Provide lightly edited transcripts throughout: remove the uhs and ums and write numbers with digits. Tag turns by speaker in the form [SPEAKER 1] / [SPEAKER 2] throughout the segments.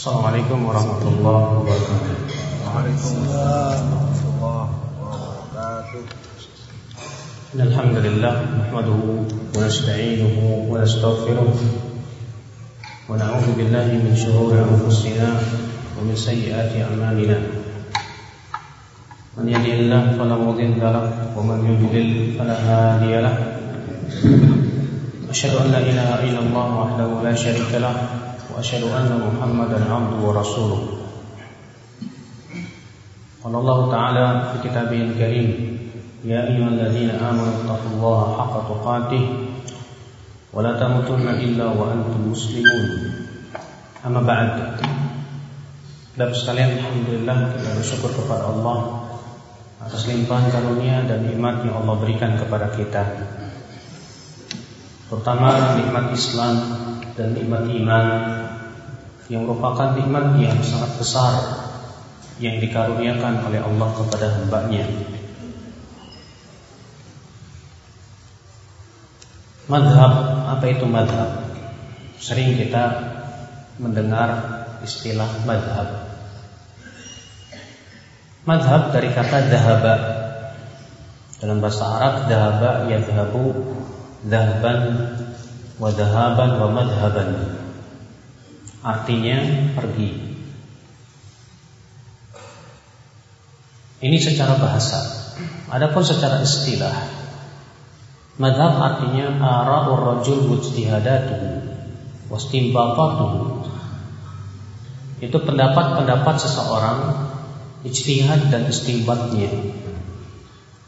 [SPEAKER 1] Assalamualaikum warahmatullahi wabarakatuh.
[SPEAKER 2] Waalaikumsalam warahmatullahi wabarakatuh.
[SPEAKER 1] Alhamdulillah nahmaduhu wa nasta'inuhu wa nastaghfiruh wa na'udzu billahi min shururi anfusina wa min sayyiati a'malina. Man yahdihillahu fala mudilla lahu wa man yudlil fala hadiya lahu. Asyhadu an la ilaha illallah wahdahu la syarika lahu wa asyhadu anna Muhammadan 'abduhu wa rasuluh. Qala Allah Ta'ala fi kitabihil karim, ya ayyuhalladzina amanu taqullaha haqqa tuqatih wa la tamutunna illa wa antum muslimun. Amma ba'd. Bapak sekalian, alhamdulillah kita bersyukur kepada Allah atas limpahan karunia dan nikmat yang Allah berikan kepada kita, terutama nikmat Islam dan nikmat iman, yang merupakan nikmat yang sangat besar yang dikaruniakan oleh Allah kepada hamba-Nya. Madhab, apa itu madhab? Sering kita mendengar istilah madhab. Madhab dari kata dhahaba. Dalam bahasa Arab, dhahaba yadhabu, dhahban wa dhahaban wa madhaban. Artinya pergi. Ini secara bahasa. Adapun secara istilah, madhab artinya ara'ur rajul wajtihadatuhu wastinbaqatuhu. Itu pendapat-pendapat seseorang, ijtihad dan istinbatnya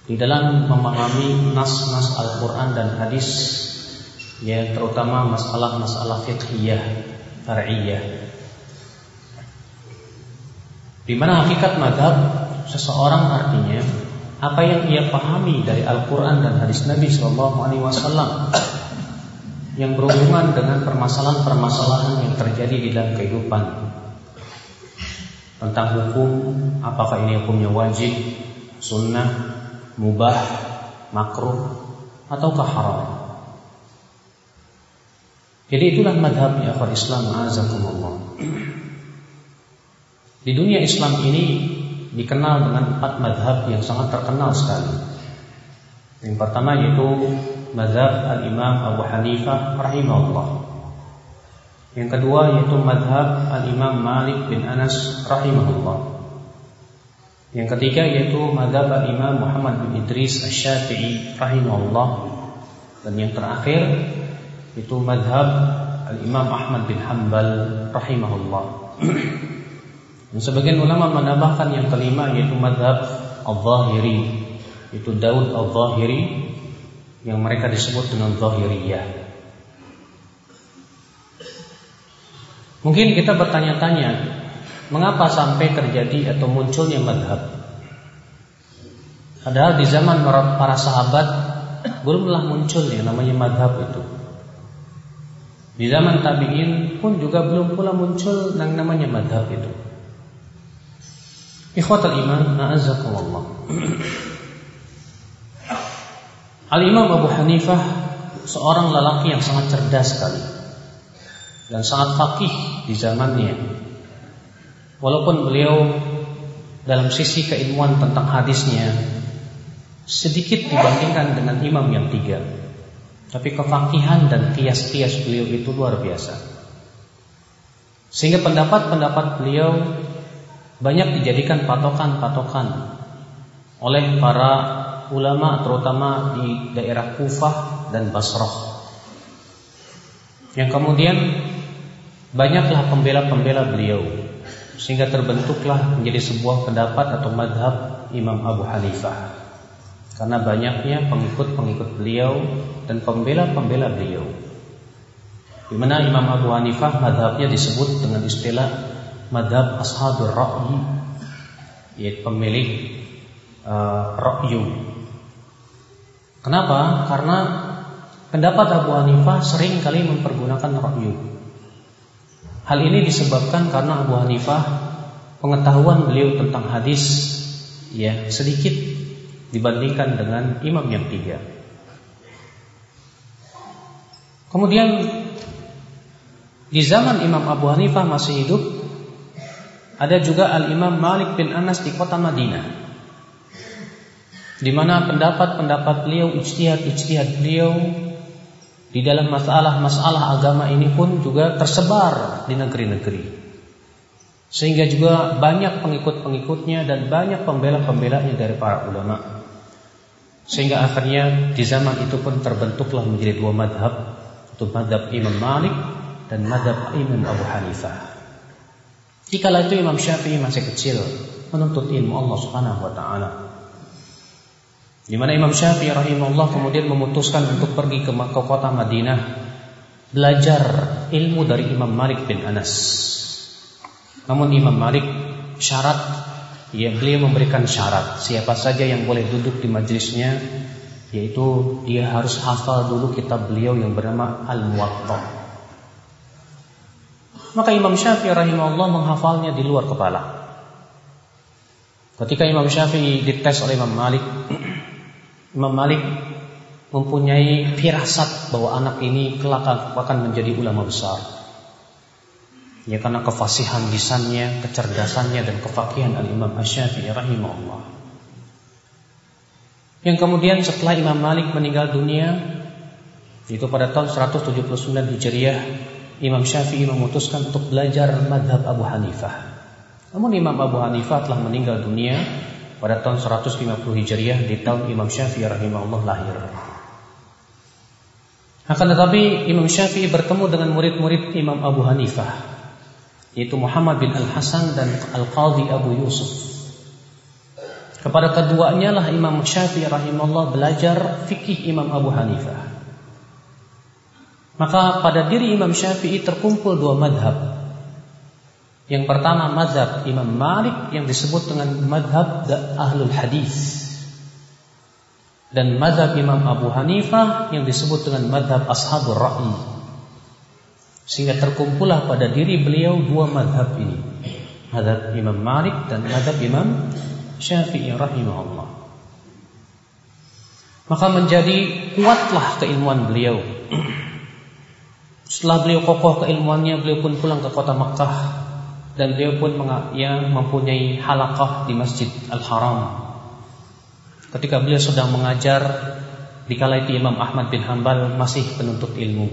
[SPEAKER 1] di dalam memahami nas-nas Al-Quran dan hadis, ya, terutama masalah-masalah fiqhiyah, far'iyah. Di mana hakikat madhab seseorang artinya apa yang ia pahami dari Al-Quran dan hadis Nabi SAW yang berhubungan dengan permasalahan-permasalahan yang terjadi di dalam kehidupan, tentang hukum, apakah ini hukumnya wajib, sunnah, mubah, makruh, ataukah haram. Jadi itulah madhab ya akhwat Islam, a'azakumullah. Di dunia Islam ini dikenal dengan 4 madhab yang sangat terkenal sekali. Yang pertama yaitu madhab Al-Imam Abu Hanifah rahimahullah. Yang kedua yaitu madhab Al-Imam Malik bin Anas rahimahullah. Yang ketiga yaitu madhab Al-Imam Muhammad bin Idris Asy-Syafi'i rahimahullah. Dan yang terakhir itu madhab Al-Imam Ahmad bin Hanbal rahimahullah. Dan sebagian ulama menambahkan yang kelima yaitu madhab Al-Zahiri, itu Daud Al-Zahiri, yang mereka disebut dengan Zahiriyah. Mungkin kita bertanya-tanya, mengapa sampai terjadi atau munculnya madhab? Padahal di zaman para sahabat belumlah muncul yang namanya madhab itu. Di zaman tabi'in pun juga belum pula muncul yang namanya madhab itu. Ikhwatul iman, a'azakumullah. Al-Imam Abu Hanifah seorang lelaki yang sangat cerdas sekali dan sangat faqih di zamannya. Walaupun beliau dalam sisi keilmuan tentang hadisnya sedikit dibandingkan dengan imam yang 3, tapi kefaqihan dan kias-kias beliau itu luar biasa. Sehingga pendapat-pendapat beliau banyak dijadikan patokan-patokan oleh para ulama, terutama di daerah Kufah dan Basrah, yang kemudian banyaklah pembela-pembela beliau, sehingga terbentuklah menjadi sebuah pendapat atau madhab Imam Abu Hanifah, karena banyaknya pengikut-pengikut beliau dan pembela-pembela beliau. Di mana Imam Abu Hanifah madhabnya disebut dengan istilah madhab ashabul ra'yi, yaitu pemilik ra'yu. Kenapa? Karena pendapat Abu Hanifah sering kali mempergunakan ra'yu. Hal ini disebabkan karena Abu Hanifah pengetahuan beliau tentang hadis ya sedikit dibandingkan dengan imam yang 3. Kemudian di zaman Imam Abu Hanifah masih hidup, Ada juga Al-Imam Malik bin Anas di kota Madinah, di mana pendapat-pendapat beliau, ijtihad beliau di dalam masalah-masalah agama ini pun juga tersebar di negeri-negeri. Sehingga juga banyak pengikut-pengikutnya dan banyak pembela-pembelanya dari para ulama. Sehingga akhirnya di zaman itu pun terbentuklah menjadi dua madhab, yaitu madhab Imam Malik dan madhab Imam Abu Hanifah. Dikala itu Imam Syafi'i masih kecil, menuntut ilmu Allah Subhanahu wa taala. Di mana Imam Syafi'i rahimahullah kemudian memutuskan untuk pergi ke kota Madinah, belajar ilmu dari Imam Malik bin Anas. Namun Imam Malik beliau memberikan syarat, siapa saja yang boleh duduk di majelisnya, yaitu dia harus hafal dulu kitab beliau yang bernama Al-Muwatta. Maka Imam Syafi'i rahimahullah menghafalnya di luar kepala. Ketika Imam Syafi'i dites oleh Imam Malik, Imam Malik mempunyai firasat bahwa anak ini kelak akan menjadi ulama besar. Ya, karena kefasihan lisannya, kecerdasannya dan kefaqihan Al-Imam Asy-Syafi'i rahimahullah. Yang kemudian setelah Imam Malik meninggal dunia, itu pada tahun 179 Hijriah, Imam Syafi'i memutuskan untuk belajar madhab Abu Hanifah. Namun Imam Abu Hanifah telah meninggal dunia pada tahun 150 Hijriah, di tahun Imam Syafi'i rahimahullah lahir. Akan tetapi Imam Syafi'i bertemu dengan murid-murid Imam Abu Hanifah, yaitu Muhammad bin Al-Hasan dan Al-Qadhi Abu Yusuf. Kepada keduanya lah Imam Syafi'i rahimahullah belajar fikih Imam Abu Hanifah. Maka pada diri Imam Syafi'i terkumpul dua madhab. Yang pertama madhab Imam Malik yang disebut dengan madhab Ahlul Hadis, dan madhab Imam Abu Hanifah yang disebut dengan madhab Ashabul Ra'i. Sehingga terkumpullah pada diri beliau dua madhab ini, madhab Imam Malik dan madhab Imam Syafi'i rahimahullah. Maka menjadi kuatlah keilmuan beliau. Setelah beliau kokoh keilmuannya, beliau pun pulang ke kota Makkah, dan beliau pun mempunyai halaqah di Masjid Al-Haram. Ketika beliau sedang mengajar, dikala itu Imam Ahmad bin Hanbal masih penuntut ilmu.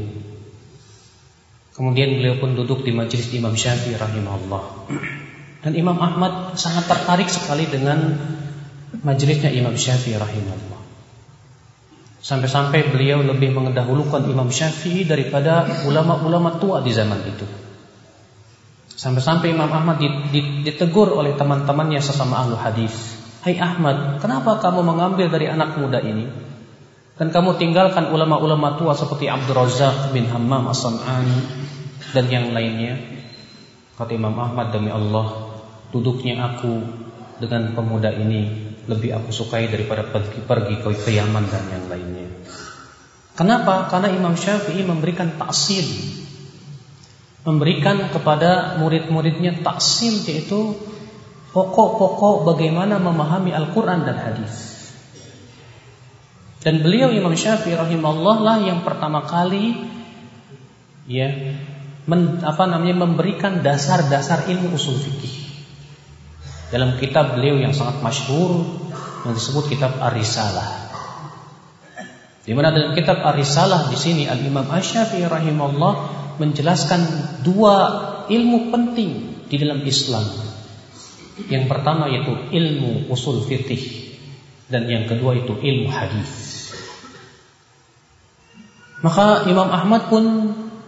[SPEAKER 1] Kemudian beliau pun duduk di majelis Imam Syafi'i rahimahullah. Dan Imam Ahmad sangat tertarik sekali dengan majelisnya Imam Syafi'i rahimahullah. Sampai-sampai beliau lebih mendahulukan Imam Syafi'i daripada ulama-ulama tua di zaman itu. Sampai-sampai Imam Ahmad ditegur oleh teman-temannya sesama ahlu hadis. Hai Ahmad, kenapa kamu mengambil dari anak muda ini dan kamu tinggalkan ulama-ulama tua seperti Abdul Razzaq bin Hammam As-San'ani dan yang lainnya? Kata Imam Ahmad, demi Allah, duduknya aku dengan pemuda ini lebih aku sukai daripada pergi ke Yaman dan yang lainnya. Kenapa? Karena Imam Syafi'i memberikan ta'sil, memberikan kepada murid-muridnya ta'sil, yaitu pokok-pokok bagaimana memahami Al-Quran dan hadis. Dan beliau Imam Syafi'i rahimahullah lah yang pertama kali memberikan dasar-dasar ilmu usul fikih dalam kitab beliau yang sangat masyhur yang disebut kitab Ar-Risalah. Di mana dalam kitab Ar-Risalah di sini Al-Imam Asy-Syafi'i rahimahullah menjelaskan dua ilmu penting di dalam Islam. Yang pertama yaitu ilmu usul fikih, dan yang kedua itu ilmu hadis. Maka Imam Ahmad pun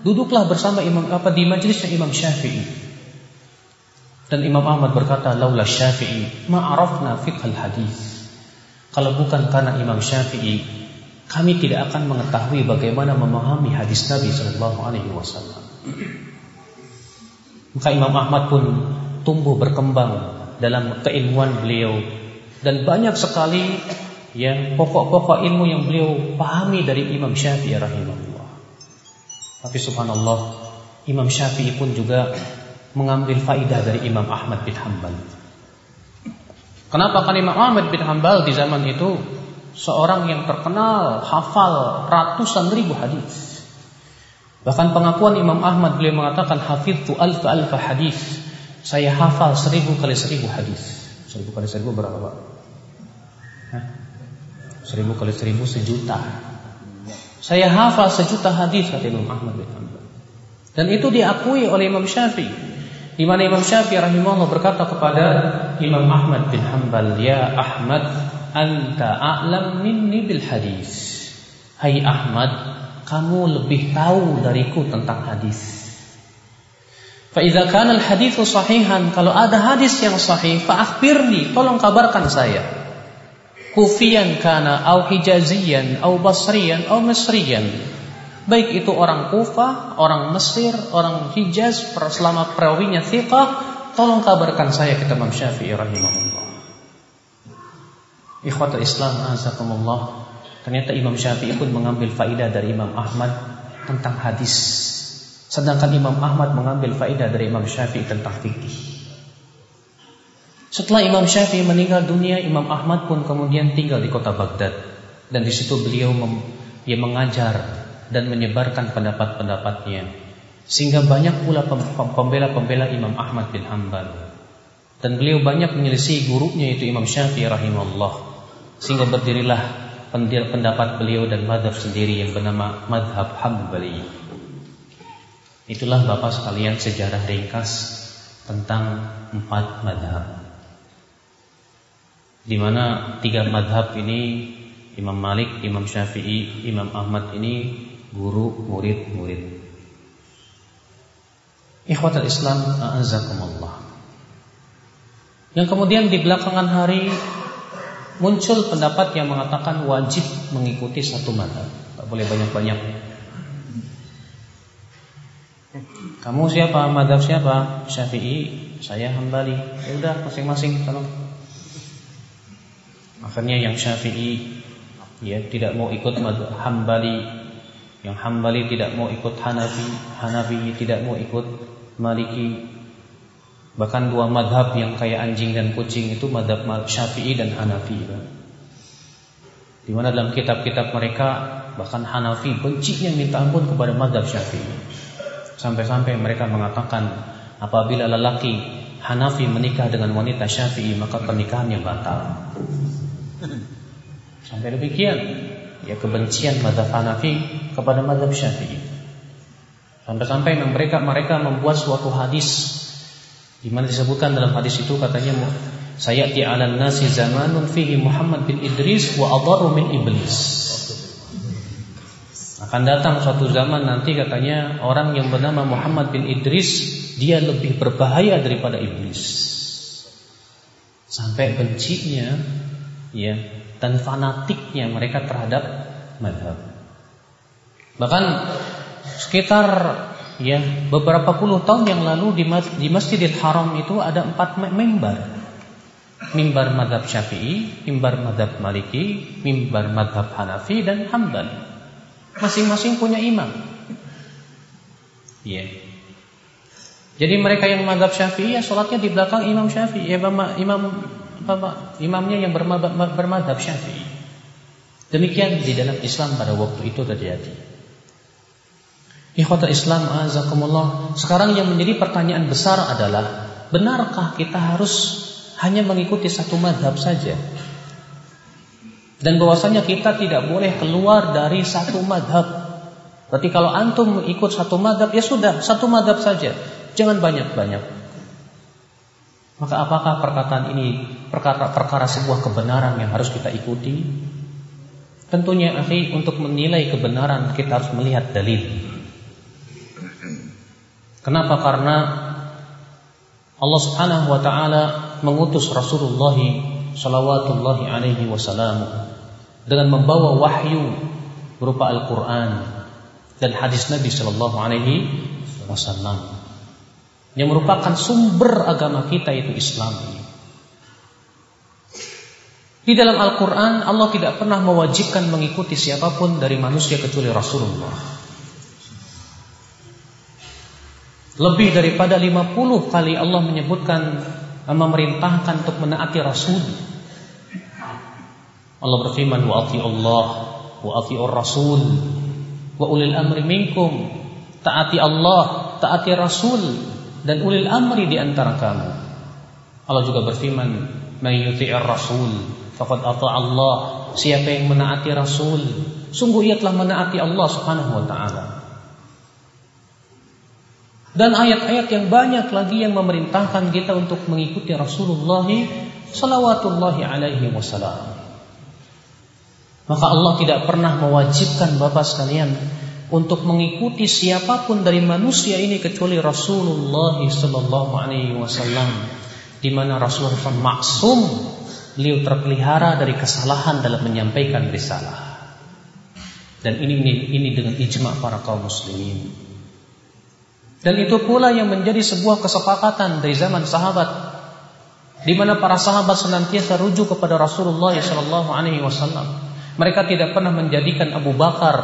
[SPEAKER 1] duduklah bersama di majelisnya Imam Syafi'i. Dan Imam Ahmad berkata, laula Syafi'i ma arafna fiqhal hadis. Kalau bukan karena Imam Syafi'i, kami tidak akan mengetahui bagaimana memahami hadis Nabi sallallahu alaihi wasallam. Maka Imam Ahmad pun tumbuh berkembang dalam keilmuan beliau, dan banyak sekali pokok-pokok ilmu yang beliau pahami dari Imam Syafi'i rahimahullah. Tapi subhanallah, Imam Syafi'i pun juga mengambil faidah dari Imam Ahmad bin Hanbal. Kenapa? Karena Imam Ahmad bin Hanbal di zaman itu seorang yang terkenal hafal ratusan ribu hadis. Bahkan pengakuan Imam Ahmad, beliau mengatakan hafidtu alfa hadis. Saya hafal 1000 kali 1000 hadis. 1000 kali 1000 berapa, Pak? 1000 kali 1000 1.000.000. Saya hafal 1.000.000 hadis, kata Imam Ahmad bin Hanbal. Dan itu diakui oleh Imam Syafi'i. Di mana Imam Syafi'i rahimahullah berkata kepada Imam Ahmad bin Hanbal, "Ya Ahmad, anta a'lam minni bil hadis." Hai Ahmad, kamu lebih tahu dariku tentang hadis. Fa idza kana al haditsu sahihan, kalau ada hadis yang sahih, fa akhbirni, tolong kabarkan saya. Kufiyan kana au hijaziyan au basriyan au misriyan. Baik itu orang Kufah, orang Mesir, orang Hijaz, selama perawinya thiqah, tolong kabarkan saya, kata Imam Syafi'i rahimahullah. Ikhwatul Islam azakumullah. Ternyata Imam Syafi'i pun mengambil faidah dari Imam Ahmad tentang hadis. Sedangkan Imam Ahmad mengambil faidah dari Imam Syafi'i tentang fikih. Setelah Imam Syafi'i meninggal dunia, Imam Ahmad pun kemudian tinggal di kota Baghdad. Dan di situ beliau mengajar dan menyebarkan pendapat-pendapatnya. Sehingga banyak pula pembela-pembela Imam Ahmad bin Hanbal. Dan beliau banyak menyelisihi gurunya, yaitu Imam Syafi'i rahimahullah. Sehingga berdirilah pendapat beliau dan madhab sendiri yang bernama Madhab Hambali. Itulah Bapak sekalian sejarah ringkas tentang 4 madhab, di mana 3 madhab ini Imam Malik, Imam Syafi'i, Imam Ahmad ini guru, murid. Ikhwatul Islam a'azakumullah. Yang kemudian di belakangan hari muncul pendapat yang mengatakan wajib mengikuti satu madhab, tak boleh banyak-banyak. Kamu siapa? Madhab siapa? Syafi'i, saya Hambali. Ya udah, masing-masing tolong. Akhirnya yang Syafi'i tidak mau ikut madhab Hambali, yang Hambali tidak mau ikut Hanafi, Hanafi tidak mau ikut Maliki. Bahkan 2 madhab yang kayak anjing dan kucing itu madhab Syafi'i dan Hanafi. Di mana dalam kitab-kitab mereka bahkan Hanafi bencinya minta ampun kepada madhab Syafi'i. Sampai-sampai mereka mengatakan apabila lelaki Hanafi menikah dengan wanita Syafi'i maka pernikahannya batal. Sampai demikian kebencian mazhab Hanafi kepada mazhab Syafi'i. Sampai-sampai mereka membuat suatu hadis di mana disebutkan dalam hadis itu, katanya, sayati 'alan nasi zamanun fihi Muhammad bin Idris wa adharu min iblis. Akan datang suatu zaman nanti, katanya, orang yang bernama Muhammad bin Idris, dia lebih berbahaya daripada iblis. Sampai bencinya dan fanatiknya mereka terhadap mazhab. Bahkan sekitar beberapa puluh tahun yang lalu di Masjidil Haram itu ada 4 mimbar. Mimbar mazhab Syafi'i, mimbar mazhab Maliki, mimbar mazhab Hanafi dan Hambali. Masing-masing punya imam. Jadi mereka yang mazhab Syafi'i salatnya di belakang Imam Syafi'i, imamnya yang bermadzhab Syafi'i. Demikian di dalam Islam pada waktu itu terjadi. Ikhwatul Islam azakumullah. Sekarang yang menjadi pertanyaan besar adalah, benarkah kita harus hanya mengikuti satu mazhab saja? Dan bahwasanya kita tidak boleh keluar dari satu mazhab. Berarti kalau antum ikut satu mazhab, ya sudah, satu mazhab saja, jangan banyak-banyak. Maka apakah perkataan ini perkara sebuah kebenaran yang harus kita ikuti? Tentunya akhi, untuk menilai kebenaran kita harus melihat dalil. Kenapa? Karena Allah Subhanahu wa taala mengutus Rasulullah sallallahu alaihi wasallam dengan membawa wahyu berupa Al-Qur'an dan hadis Nabi sallallahu alaihi wasallam yang merupakan sumber agama kita, yaitu Islam. Di dalam Al-Quran Allah tidak pernah mewajibkan mengikuti siapapun dari manusia kecuali Rasulullah. Lebih daripada 50 kali Allah menyebutkan, memerintahkan untuk menaati Rasul. Allah berfirman, wa ati'u Allah wa ati'ur Rasul wa ulil amri minkum. Taati Allah, taati Rasul, dan ulil amri di antara kamu. Allah juga berfirman, "May yuti'ir rasul faqad ata'a Allah." Siapa yang menaati Rasul, sungguh ia telah menaati Allah Subhanahu wa taala. Dan ayat-ayat yang banyak lagi yang memerintahkan kita untuk mengikuti Rasulullah salawatullahi alaihi wasallam. Maka Allah tidak pernah mewajibkan Bapak sekalian untuk mengikuti siapapun dari manusia ini kecuali Rasulullah sallallahu alaihi wasallam, di mana Rasulullah maksum, beliau terpelihara dari kesalahan dalam menyampaikan risalah. Dan ini dengan ijma' para kaum muslimin. Dan itu pula yang menjadi sebuah kesepakatan dari zaman sahabat, di mana para sahabat senantiasa rujuk kepada Rasulullah sallallahu alaihi wasallam. Mereka tidak pernah menjadikan Abu Bakar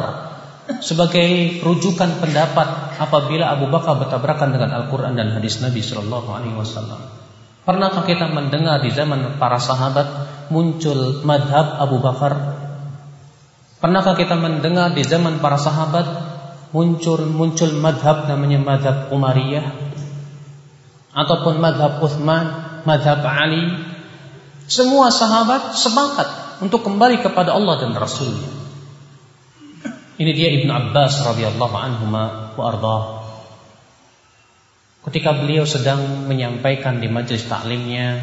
[SPEAKER 1] sebagai rujukan pendapat apabila Abu Bakar bertabrakan dengan Al-Quran dan hadis Nabi sallallahu alaihi wasallam. Pernahkah kita mendengar di zaman para sahabat muncul madhab Abu Bakar? Pernahkah kita mendengar di zaman para sahabat muncul madhab namanya madhab Umariyah, ataupun madhab Uthman, madhab Ali? Semua sahabat sepakat untuk kembali kepada Allah dan Rasulnya. Ini dia Ibnu Abbas radhiyallahu anhuma wa ardhah. Ketika beliau sedang menyampaikan di majelis taklimnya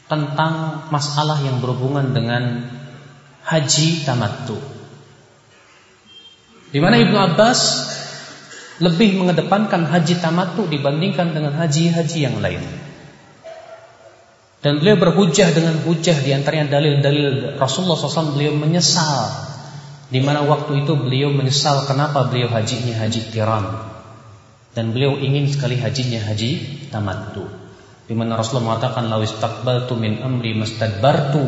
[SPEAKER 1] tentang masalah yang berhubungan dengan haji tamattu, di mana Ibnu Abbas lebih mengedepankan haji tamattu dibandingkan dengan haji-haji yang lain. Dan beliau berhujjah dengan hujjah, di antaranya dalil-dalil Rasulullah SAW. Beliau menyesal, di mana waktu itu beliau menyesal kenapa beliau hajinya haji qiran, dan beliau ingin sekali hajinya haji tamattu, di mana Rasulullah mengatakan, "Law istaqbaltu min amri mastadbartu."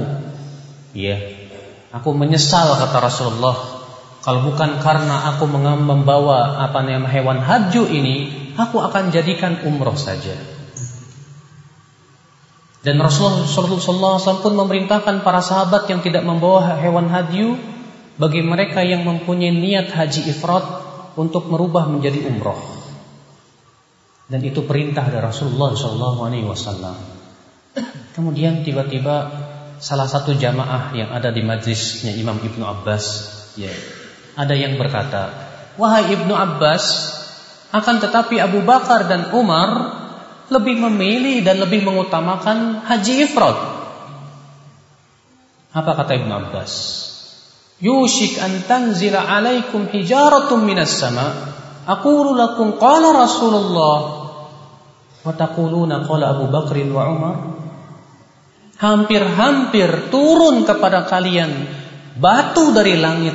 [SPEAKER 1] Ya, aku menyesal, kata Rasulullah, kalau bukan karena aku membawa hewan hadyu ini, aku akan jadikan umroh saja. Dan Rasulullah SAW pun memerintahkan para sahabat yang tidak membawa hewan hadyu, bagi mereka yang mempunyai niat haji ifrad, untuk merubah menjadi umroh. Dan itu perintah dari Rasulullah SAW. Kemudian tiba-tiba salah satu jamaah yang ada di majlisnya Imam Ibnu Abbas, ya, ada yang berkata, "Wahai Ibnu Abbas, akan tetapi Abu Bakar dan Umar lebih memilih dan lebih mengutamakan haji ifrad." Apa kata Ibnu Abbas? "Yushik an tanzila alaikum hijaratun minas sama, aqulu lakum qala Rasulullah wa taquluna qala Abu Bakrin wa Umar." Hampir-hampir turun kepada kalian batu dari langit.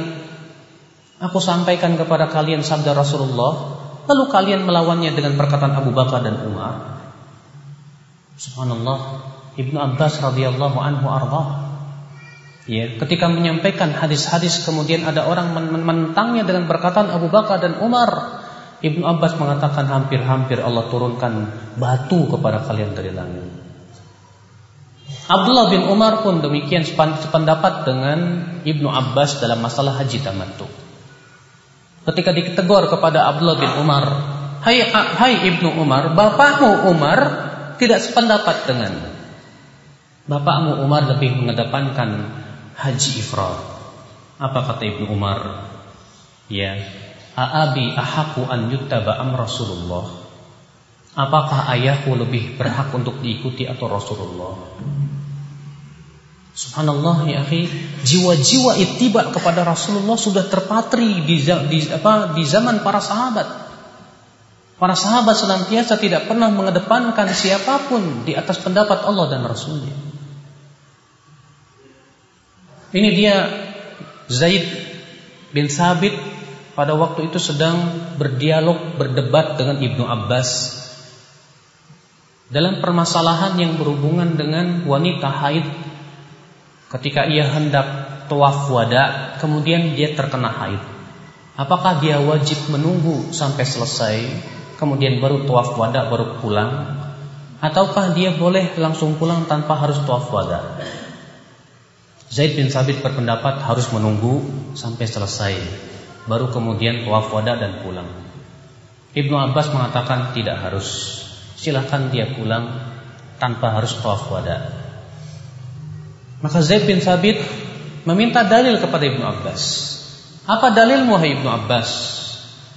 [SPEAKER 1] Aku sampaikan kepada kalian sabda Rasulullah, lalu kalian melawannya dengan perkataan Abu Bakar dan Umar. Subhanallah, Ibnu Abbas radhiyallahu anhu ardah. Ya, ketika menyampaikan hadis-hadis, kemudian ada orang menentangnya dengan perkataan Abu Bakar dan Umar. Ibnu Abbas mengatakan hampir-hampir Allah turunkan batu kepada kalian dari langit. Abdullah bin Umar pun demikian sependapat dengan Ibnu Abbas dalam masalah haji tamattu. Ketika ditegur kepada Abdullah bin Umar, Hai Ibnu Umar, bapakmu Umar tidak sependapat dengan. Bapakmu Umar lebih mengedepankan haji ifrad. Apa kata Ibnu Umar? Ya, Aabi ahaku an yuttaba am Rasulullah. Apakah ayahku lebih berhak untuk diikuti atau Rasulullah? Subhanallah ya akhi, jiwa-jiwa ittiba kepada Rasulullah sudah terpatri di zaman para sahabat. Para sahabat senantiasa tidak pernah mengedepankan siapapun di atas pendapat Allah dan Rasulnya. Ini dia Zaid bin Thabit pada waktu itu sedang berdialog, berdebat dengan Ibnu Abbas dalam permasalahan yang berhubungan dengan wanita haid. Ketika ia hendak tawaf wada, kemudian dia terkena haid, apakah dia wajib menunggu sampai selesai kemudian baru tawaf wada, baru pulang, ataukah dia boleh langsung pulang tanpa harus tawaf wada? Zaid bin Thabit berpendapat harus menunggu sampai selesai, baru kemudian tawaf wada dan pulang. Ibnu Abbas mengatakan tidak harus. Silahkan dia pulang tanpa harus tawaf wada. Maka Zaid bin Thabit meminta dalil kepada Ibnu Abbas. Apa dalilmu, hai Ibnu Abbas?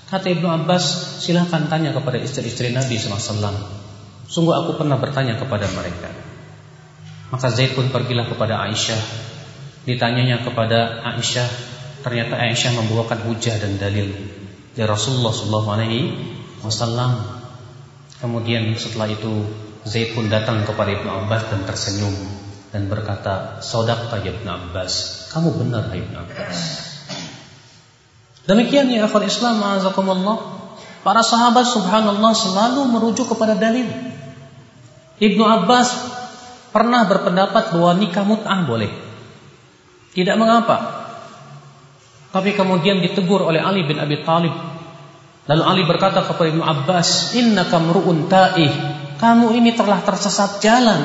[SPEAKER 1] Kata Ibnu Abbas, silahkan tanya kepada istri-istri Nabi SAW. Sungguh aku pernah bertanya kepada mereka. Maka Zaid pun pergilah kepada Aisyah. Ditanyanya kepada Aisyah, ternyata Aisyah membawakan hujah dan dalil dari Rasulullah SAW. Kemudian setelah itu Zaid pun datang kepada Ibnu Abbas dan tersenyum dan berkata, "Shadaqta ya Ibnu Abbas, kamu benar ya Ibnu Abbas." Demikian ya akhwat Islam, a'azakumullah. Para sahabat subhanallah selalu merujuk kepada dalil. Ibnu Abbas pernah berpendapat bahwa nikah mut'ah boleh, tidak mengapa. Tapi kemudian ditegur oleh Ali bin Abi Thalib. Lalu Ali berkata kepada Ibnu Abbas, "Innaka mru'un ta'ih." Kamu ini telah tersesat jalan.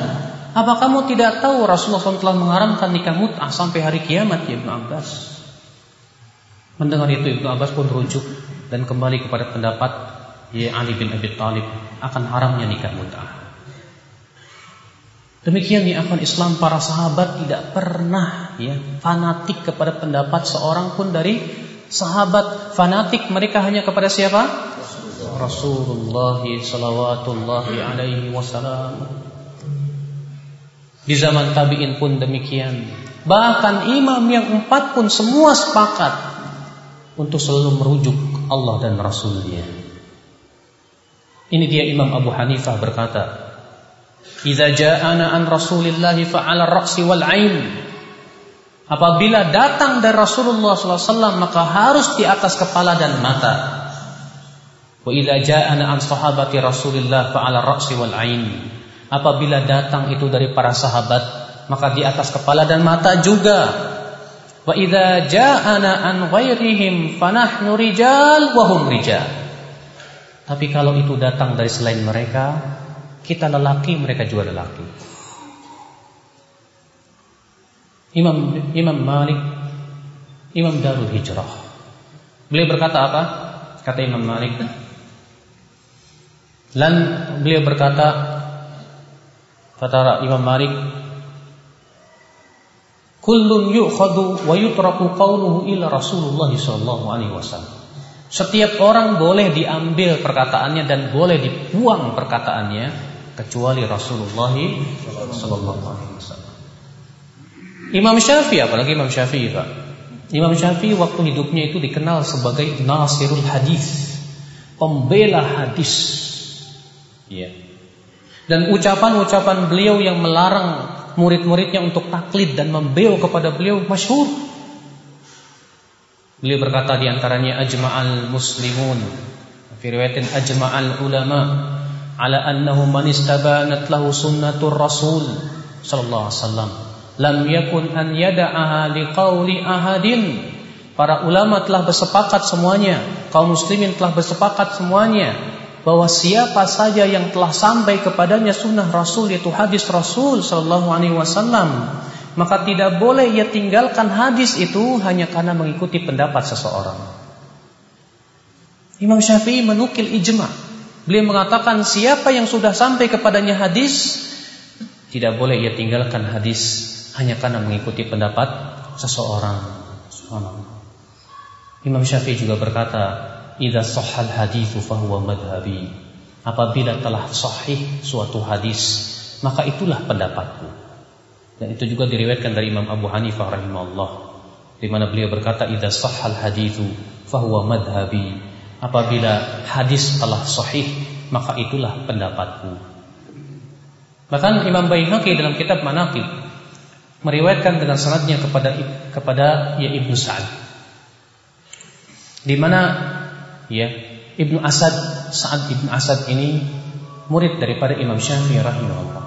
[SPEAKER 1] Apa kamu tidak tahu Rasulullah SAW telah mengharamkan nikah mut'ah sampai hari kiamat ya Ibnu Abbas? Mendengar itu Ibnu Abbas pun rujuk dan kembali kepada pendapat ya Ali bin Abi Thalib akan haramnya nikah mut'ah. Demikian ya akhwan Islam, para sahabat tidak pernah ya fanatik kepada pendapat seorang pun dari sahabat. Fanatik mereka hanya kepada siapa? Rasulullah sallallahu alaihi wasallam. Di zaman tabi'in pun demikian. Bahkan imam yang 4 pun semua sepakat untuk selalu merujuk Allah dan Rasulnya. Ini dia Imam Abu Hanifah berkata, "Idza ja'ana an Rasulillah fa'ala ar-ra'si wal 'ain." Apabila datang dari Rasulullah SAW maka harus di atas kepala dan mata. Wa idza ja'ana an sahabati Rasulillah fa'ala ar-ra'si wal 'ain. Apabila datang itu dari para sahabat maka di atas kepala dan mata juga. Wa idza ja'ana an ghairihim fanahnu rijal wa hum rijal. Tapi kalau itu datang dari selain mereka, kita lelaki, mereka juga lelaki. Imam Malik, Imam Darul Hijrah, beliau berkata apa? Kata Imam Malik, beliau berkata, kata Imam Malik, kullun yu'khadhu wa yutraku qawluhu illa Rasulullah sallallahu alaihi wasallam. Setiap orang boleh diambil perkataannya dan boleh dibuang perkataannya kecuali Rasulullah sallallahu alaihi wasallam. Imam Syafi'i, apalagi Imam Syafi'i, Pak. Imam Syafi'i waktu hidupnya itu dikenal sebagai nasirul hadis, pembela hadis. Ya. Dan ucapan-ucapan beliau yang melarang murid-muridnya untuk taklid dan membel kepada beliau masyhur. Beliau berkata di antaranya, ajma'al muslimun, fi riwayatin ajma'al ulama ala annahu man istabanat lahu sunnatur rasul sallallahu alaihi wasallam lam yakun an yada'aha liqauli ahadin. Para ulama telah bersepakat semuanya, kaum muslimin telah bersepakat semuanya bahwa siapa saja yang telah sampai kepadanya sunnah Rasul, yaitu hadis Rasul sallallahu alaihi wasallam, maka tidak boleh ia tinggalkan hadis itu hanya karena mengikuti pendapat seseorang. Imam Syafi'i menukil ijma'. Beliau mengatakan siapa yang sudah sampai kepadanya hadis, tidak boleh ia tinggalkan hadis hanya karena mengikuti pendapat seseorang. Subhanallah. Imam Syafi'i juga berkata, idza sahhal haditsu fahuwa madhhabi. Apabila telah sahih suatu hadis, maka itulah pendapatku. Dan itu juga diriwayatkan dari Imam Abu Hanifah rahimahullah, di mana beliau berkata, idza sahhal haditsu fahuwa madhhabi. Apabila hadis telah sahih, maka itulah pendapatku. Bahkan Imam Baihaqi dalam kitab Manaqib meriwayatkan dengan sanadnya kepada ya Ibnu Sa'ad, di mana ya Ibnu Asad, Sa'ad Ibnu Asad ini murid daripada Imam Syafi'i rahimahullah.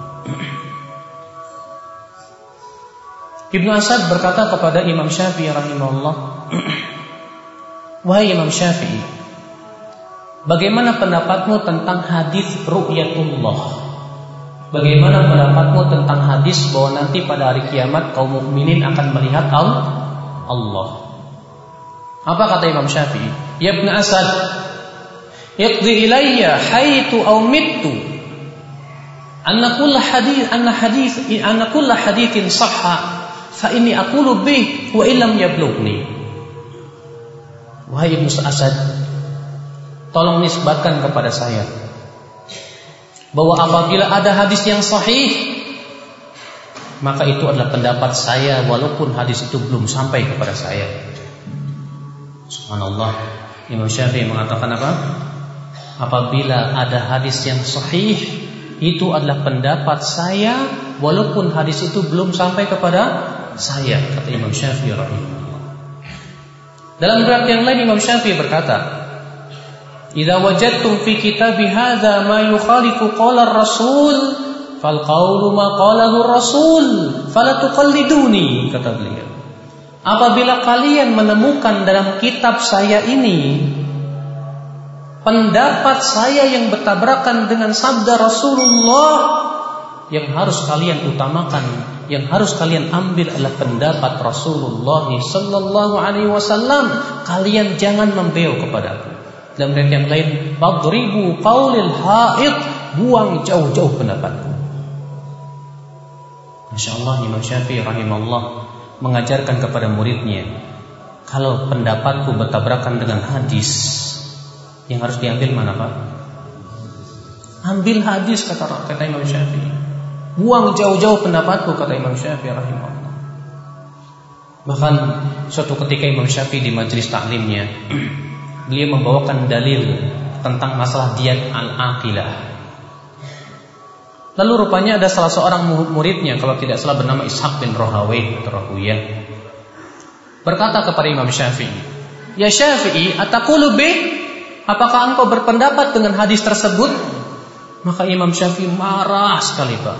[SPEAKER 1] Ibnu Asad berkata kepada Imam Syafi'i rahimahullah, wahai Imam Syafi'i, bagaimana pendapatmu tentang hadis ru'yatullah? Bagaimana pendapatmu tentang hadis bahwa nanti pada hari kiamat kaum mukminin akan melihat Allah? Apa kata Imam Syafi'i? Ya Ibnu Asad, yaqdi ilayya haitu aw mittu anna kulla hadithin sahha fa inni aqulu bih wa illam yablughni. Wahai Ibnu Asad, tolong nisbatkan kepada saya bahwa apabila ada hadis yang sahih, maka itu adalah pendapat saya walaupun hadis itu belum sampai kepada saya. Subhanallah, Imam Syafi'i mengatakan apa? Apabila ada hadis yang sahih, itu adalah pendapat saya walaupun hadis itu belum sampai kepada saya, kata Imam Syafi'i rahimahullah. Dalam riwayat yang lain Imam Syafi'i berkata, "Idza wajadtum fi kitabi hadza ma yukhalifu qala ar-rasul, fal qawlu ma qalahu ar-rasul, fala tuqalliduni," kata beliau. Apabila kalian menemukan dalam kitab saya ini pendapat saya yang bertabrakan dengan sabda Rasulullah, yang harus kalian utamakan, yang harus kalian ambil adalah pendapat Rasulullah sallallahu alaihi wasallam. Kalian jangan membeo kepadaku. Dalam riwayat yang lain, "Fadribu qaulil haid," buang jauh-jauh pendapatku. Masyaallah, Imam Syafi'i rahimahullah mengajarkan kepada muridnya, kalau pendapatku bertabrakan dengan hadis, yang harus diambil mana, Pak? Ambil hadis, kata Imam Syafi'i. Buang jauh-jauh pendapatku, kata Imam Syafi'i rahimahullah. Bahkan suatu ketika Imam Syafi'i di majelis taklimnya, beliau membawakan dalil tentang masalah diyat al-aqilah. Lalu rupanya ada salah seorang muridnya, kalau tidak salah bernama Ishaq bin Rahawayh atau Rahuyah, berkata kepada Imam Syafi'i, "Ya Syafi'i, ataqulu bih? Apakah engkau berpendapat dengan hadis tersebut?" Maka Imam Syafi'i marah sekali, Pak.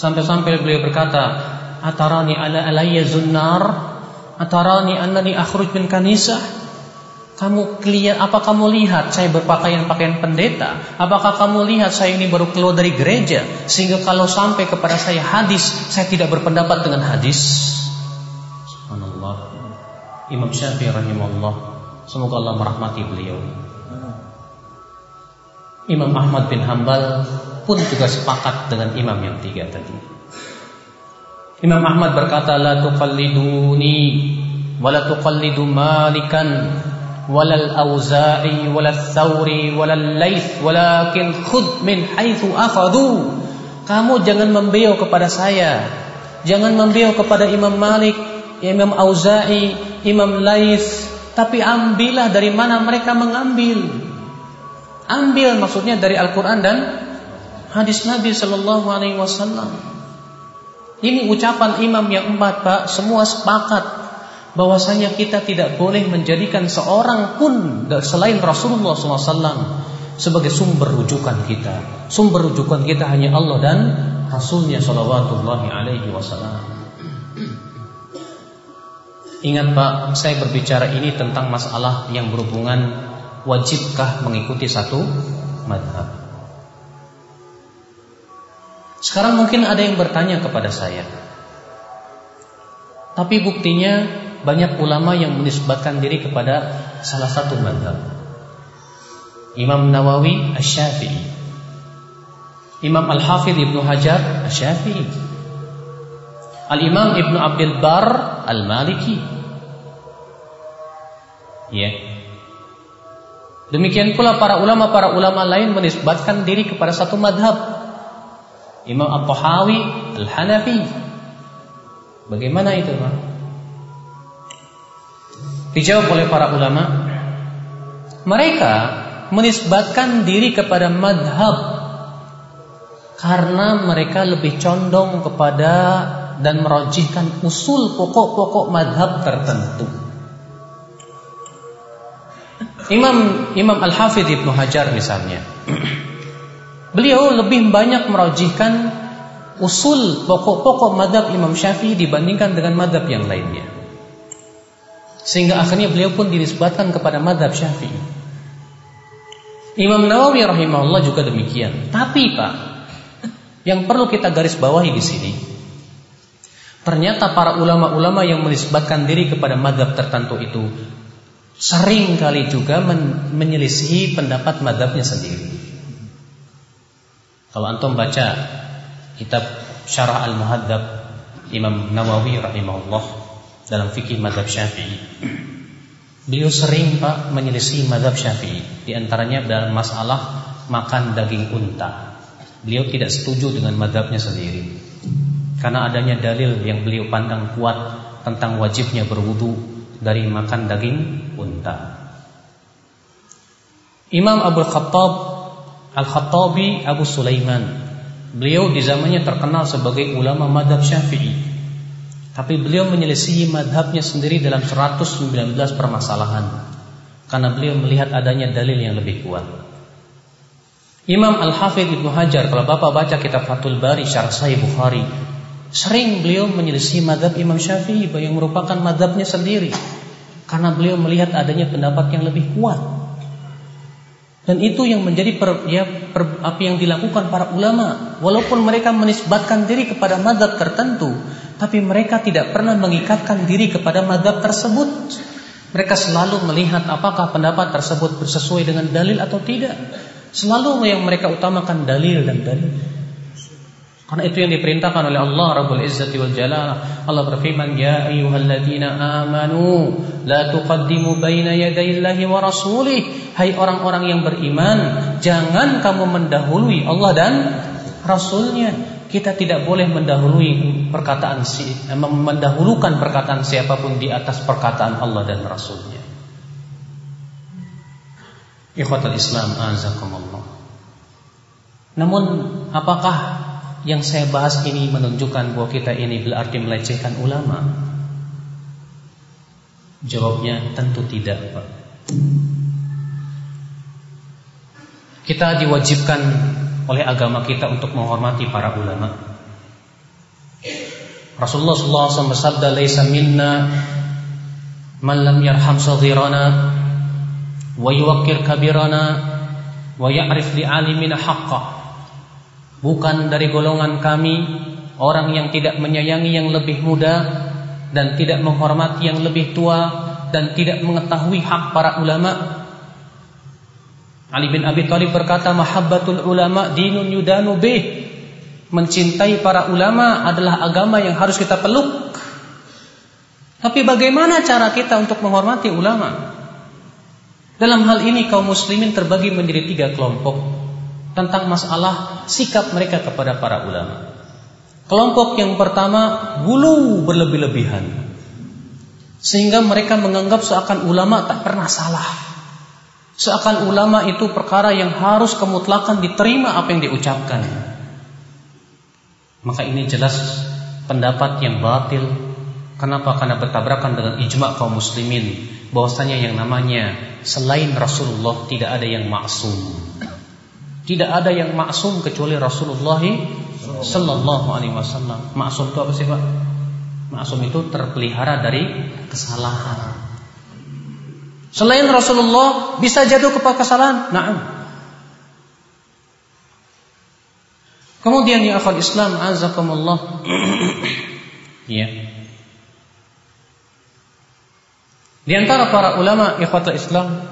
[SPEAKER 1] Sampai-sampai beliau berkata, "Atarani ala alayya zunnar? Atarani annani akhruj min kanisah?" Apa kamu lihat saya berpakaian pakaian pendeta? Apakah kamu lihat saya ini baru keluar dari gereja, sehingga kalau sampai kepada saya hadis, saya tidak berpendapat dengan hadis? Subhanallah. Imam Syafi'i rahimahullah, semoga Allah merahmati beliau. Imam Ahmad bin Hanbal pun juga sepakat dengan imam yang tiga tadi. Imam Ahmad berkata, "La tuqalliduni wa la tuqallidu Malikan walal Auza'i walal Thawri walal Laits walakin khudh min haitsu akhadhu." Kamu jangan membeo kepada saya, jangan membeo kepada Imam Malik, Imam Auza'i, Imam Laits, tapi ambillah dari mana mereka mengambil. Ambil maksudnya dari Al-Quran dan hadis Nabi Sallallahu Alaihi Wasallam. Ini ucapan imam yang empat, Pak. Semua sepakat bahwasanya kita tidak boleh menjadikan seorang pun selain Rasulullah SAW sebagai sumber rujukan kita. Sumber rujukan kita hanya Allah dan Rasulnya Sallallahu Alaihi Wasallam. Ingat, Pak, saya berbicara ini tentang masalah yang berhubungan wajibkah mengikuti satu madhab. Sekarang mungkin ada yang bertanya kepada saya, tapi buktinya banyak ulama yang menisbatkan diri kepada salah satu madhab. Imam Nawawi Asy-Syafi'i, Imam Al-Hafidh Ibnu Hajar Asy-Syafi'i, Al-Imam Ibnu Abdul Bar Al-Maliki. Ya. Demikian pula para ulama lain menisbatkan diri kepada satu madhab. Imam At-Tahawi Al-Hanafi. Bagaimana itu, Pak? Dijawab oleh para ulama, mereka menisbatkan diri kepada madhab karena mereka lebih condong kepada dan merajihkan usul pokok-pokok madhab tertentu. Imam Al-Hafidh Ibnu Hajar misalnya, beliau lebih banyak merajihkan usul pokok-pokok madhab Imam Syafi'i dibandingkan dengan madhab yang lainnya, sehingga akhirnya beliau pun dinisbatkan kepada madhab Syafi'i. Imam Nawawi rahimahullah juga demikian. Tapi, Pak, yang perlu kita garis bawahi di sini, ternyata para ulama-ulama yang menisbatkan diri kepada madhab tertentu itu sering kali juga menyelisihi pendapat madhabnya sendiri. Kalau antum baca kitab Syarah Al-Muhadzab Imam Nawawi rahimahullah dalam fikih mazhab Syafi'i, beliau sering Pak menyelisih mazhab Syafi'i. Di antaranya dalam masalah makan daging unta. Beliau tidak setuju dengan mazhabnya sendiri karena adanya dalil yang beliau pandang kuat tentang wajibnya berwudu dari makan daging unta. Imam Abdul Khattab Al-Khattabi Abu Sulaiman, beliau di zamannya terkenal sebagai ulama mazhab Syafi'i, tapi beliau menyelisihi mazhabnya sendiri dalam 119 permasalahan karena beliau melihat adanya dalil yang lebih kuat. Imam Al-Hafidh Ibnu Hajar, kalau Bapak baca kitab Fathul Bari Syarah Sahih Bukhari, sering beliau menyelisih mazhab Imam Syafi'i yang merupakan mazhabnya sendiri karena beliau melihat adanya pendapat yang lebih kuat. Dan itu yang menjadi apa yang dilakukan para ulama. Walaupun mereka menisbatkan diri kepada mazhab tertentu, tapi mereka tidak pernah mengikatkan diri kepada mazhab tersebut. Mereka selalu melihat apakah pendapat tersebut sesuai dengan dalil atau tidak. Selalu yang mereka utamakan dalil dan dalil. Karena itu yang diperintahkan oleh Allah Rabbul Izzati wal Jalalah. Allah berfirman, "Ya ayyuhalladzina amanu la tuqaddimu baina yadayillahi wa rasulih." Hai orang-orang yang beriman, jangan kamu mendahului Allah dan Rasulnya. Kita tidak boleh mendahulukan perkataan siapapun di atas perkataan Allah dan Rasulnya. Ikhwatul Islam azakumullah. Namun apakah yang saya bahas ini menunjukkan bahwa kita ini berarti melecehkan ulama? Jawabnya tentu tidak, Pak. Kita diwajibkan oleh agama kita untuk menghormati para ulama. Rasulullah SAW bersabda, "Laisa minna man lam yarham saghirana wa yuwaqqir kabirana wa ya'rif li alimina haqqah." Bukan dari golongan kami orang yang tidak menyayangi yang lebih muda dan tidak menghormati yang lebih tua dan tidak mengetahui hak para ulama. Ali bin Abi Thalib berkata, "Mahabbatul ulama dinun yudanu bih." Mencintai para ulama adalah agama yang harus kita peluk. Tapi bagaimana cara kita untuk menghormati ulama? Dalam hal ini kaum muslimin terbagi menjadi 3 kelompok tentang masalah sikap mereka kepada para ulama. Kelompok yang pertama, gulu berlebih-lebihan, sehingga mereka menganggap seakan ulama tak pernah salah, seakan ulama itu perkara yang harus kemutlakan diterima apa yang diucapkan. Maka ini jelas pendapat yang batil. Kenapa? Karena bertabrakan dengan ijma' kaum muslimin bahwasanya yang namanya selain Rasulullah tidak ada yang maksum. Tidak ada yang maksum kecuali Rasulullah sallallahu alaihi wasallam. Maksum itu apa sih, Pak? Maksum itu terpelihara dari kesalahan. Selain Rasulullah bisa jatuh kepada kesalahan? Na'am. Kemudian ya akhwal Islam azakumullah. Ya. Di antara para ulama ikhwatul Islam,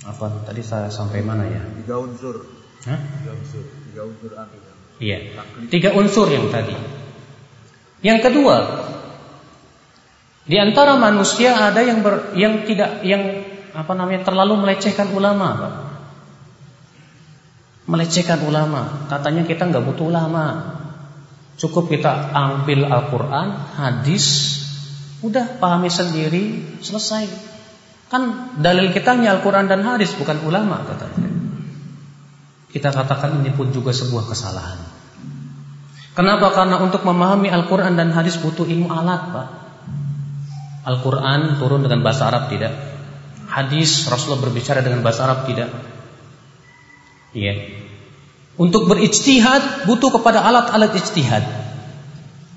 [SPEAKER 1] apa tadi saya sampai mana ya?
[SPEAKER 2] 3 unsur.
[SPEAKER 1] Hah?
[SPEAKER 2] 3 unsur artinya.
[SPEAKER 1] Iya. 3 unsur yang tadi. Yang kedua, di antara manusia ada yang terlalu melecehkan ulama, Pak. Melecehkan ulama. Katanya kita enggak butuh ulama. Cukup kita ambil Al-Qur'an, hadis, udah pahami sendiri, selesai. Kan dalil kita hanya Al-Quran dan hadis, bukan ulama, katanya. Kita katakan ini pun juga sebuah kesalahan. Kenapa? Karena untuk memahami Al-Quran dan hadis butuh ilmu alat, Pak. Al-Quran turun dengan bahasa Arab, tidak. Hadis Rasulullah berbicara dengan bahasa Arab, tidak. Iya. Untuk berijtihad butuh kepada alat-alat ijtihad.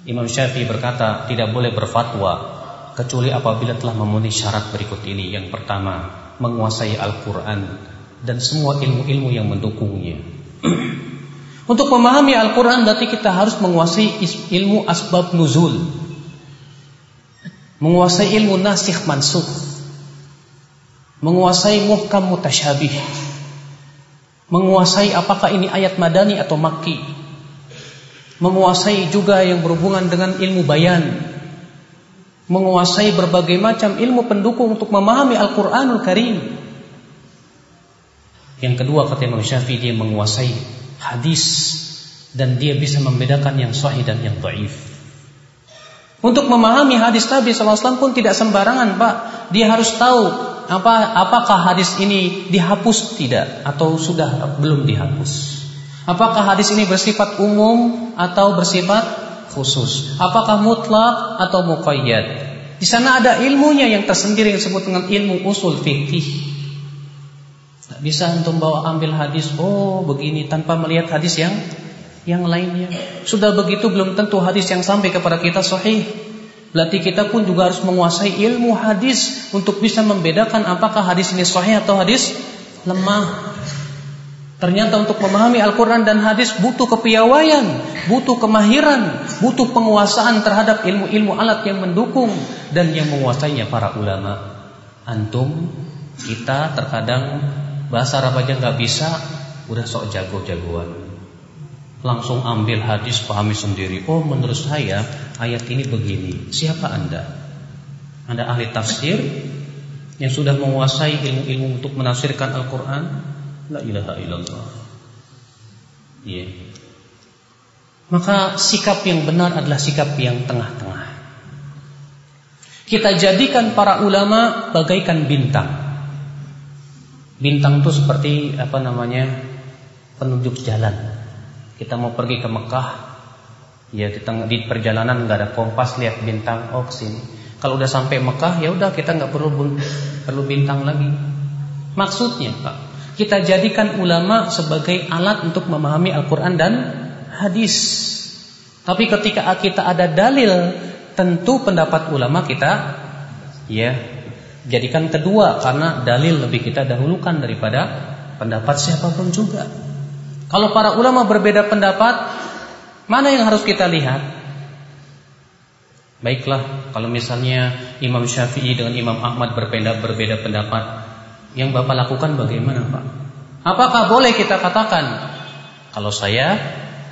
[SPEAKER 1] Imam Syafi'i berkata tidak boleh berfatwa kecuali apabila telah memenuhi syarat berikut ini. Yang pertama, menguasai Al-Quran dan semua ilmu-ilmu yang mendukungnya. Untuk memahami Al-Quran berarti kita harus menguasai ilmu asbab nuzul, menguasai ilmu nasikh mansukh, menguasai muhkam mutasyabih. menguasai apakah ini ayat madani atau makki, menguasai juga yang berhubungan dengan ilmu bayan, menguasai berbagai macam ilmu pendukung untuk memahami Al-Quranul Karim. Yang kedua kata Imam Syafi'i, dia menguasai hadis dan dia bisa membedakan yang sahih dan yang dhaif. Untuk memahami hadis Nabi SAW pun tidak sembarangan, Pak. Dia harus tahu apakah hadis ini dihapus tidak atau sudah belum dihapus. Apakah hadis ini bersifat umum atau bersifat khusus? Apakah mutlak atau muqayyad? Di sana ada ilmunya yang tersendiri yang disebut dengan ilmu usul fikih. Tidak bisa untuk bawa ambil hadis begini tanpa melihat hadis yang lainnya. Sudah begitu belum tentu hadis yang sampai kepada kita sahih. Berarti kita pun juga harus menguasai ilmu hadis untuk bisa membedakan apakah hadis ini sahih atau hadis lemah. Ternyata untuk memahami Al-Quran dan hadis butuh kepiawaian, butuh kemahiran, butuh penguasaan terhadap ilmu-ilmu alat yang mendukung dan yang menguasainya para ulama. Antum, kita terkadang bahasa Arab aja nggak bisa, udah sok jago-jagoan. Langsung ambil hadis, pahami sendiri. Menurut saya ayat ini begini. Siapa Anda? Anda ahli tafsir yang sudah menguasai ilmu-ilmu untuk menafsirkan Al-Quran? La ilaha illallah. Maka sikap yang benar adalah sikap yang tengah-tengah. Kita jadikan para ulama bagaikan bintang. Bintang itu seperti penunjuk jalan. Kita mau pergi ke Mekah, kita di perjalanan nggak ada kompas, lihat bintang, kesini. Kalau udah sampai Mekah, ya udah kita nggak perlu bintang lagi. Maksudnya, Pak, kita jadikan ulama sebagai alat untuk memahami Al-Quran dan hadis. Tapi ketika kita ada dalil, tentu pendapat ulama kita jadikan kedua, karena dalil lebih kita dahulukan daripada pendapat siapapun juga. Kalau para ulama berbeda pendapat, mana yang harus kita lihat? Baiklah, kalau misalnya Imam Syafi'i dengan Imam Ahmad berbeda pendapat, yang Bapak lakukan bagaimana, Pak? Apakah boleh kita katakan, kalau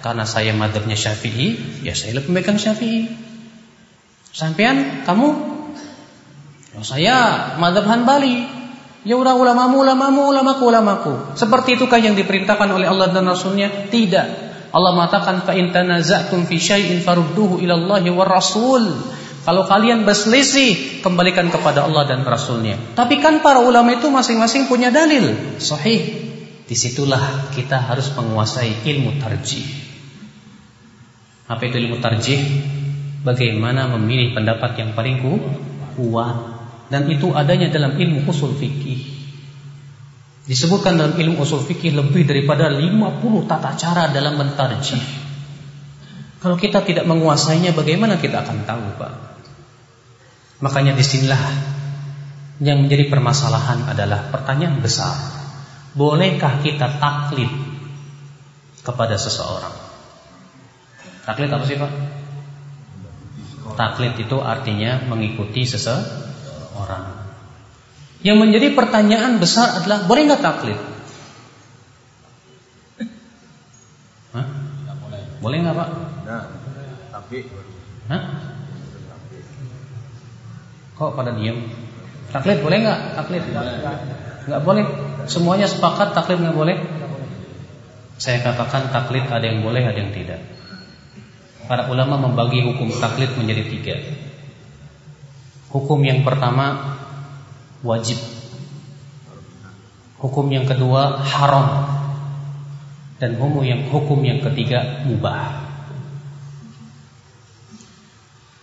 [SPEAKER 1] karena saya mazhabnya Syafi'i, ya saya lebih memegang Syafi'i. Sampean, kamu? Saya mazhab Hanbali. Ya udah ulamaku. Seperti itukah yang diperintahkan oleh Allah dan Rasulnya? Tidak. Allah mengatakan fa in tanaza'tum fi syai'in farudduhu ila Allahi war Rasul. Kalau kalian berselisih, kembalikan kepada Allah dan Rasulnya. Tapi kan para ulama itu masing-masing punya dalil sahih. Disitulah kita harus menguasai ilmu tarjih. Apa itu ilmu tarjih? Bagaimana memilih pendapat yang paling kuat. Dan itu adanya dalam ilmu usul fikih. Disebutkan dalam ilmu usul fikih lebih daripada 50 tata cara dalam mentarjih. Kalau kita tidak menguasainya, bagaimana kita akan tahu, Pak? Makanya disinilah yang menjadi permasalahan adalah pertanyaan besar. Bolehkah kita taklid kepada seseorang? Taklid apa sih, Pak? Taklid itu artinya mengikuti seseorang. Yang menjadi pertanyaan besar adalah boleh nggak taklid? Boleh nggak, Pak?
[SPEAKER 2] Tapi.
[SPEAKER 1] Kok pada diam? Taklid boleh nggak? Taklid nggak boleh. Semuanya sepakat taklid nggak boleh. Saya katakan taklid ada yang boleh, ada yang tidak. Para ulama membagi hukum taklid menjadi 3. Hukum yang pertama wajib. Hukum yang kedua haram. Dan hukum yang ketiga mubah.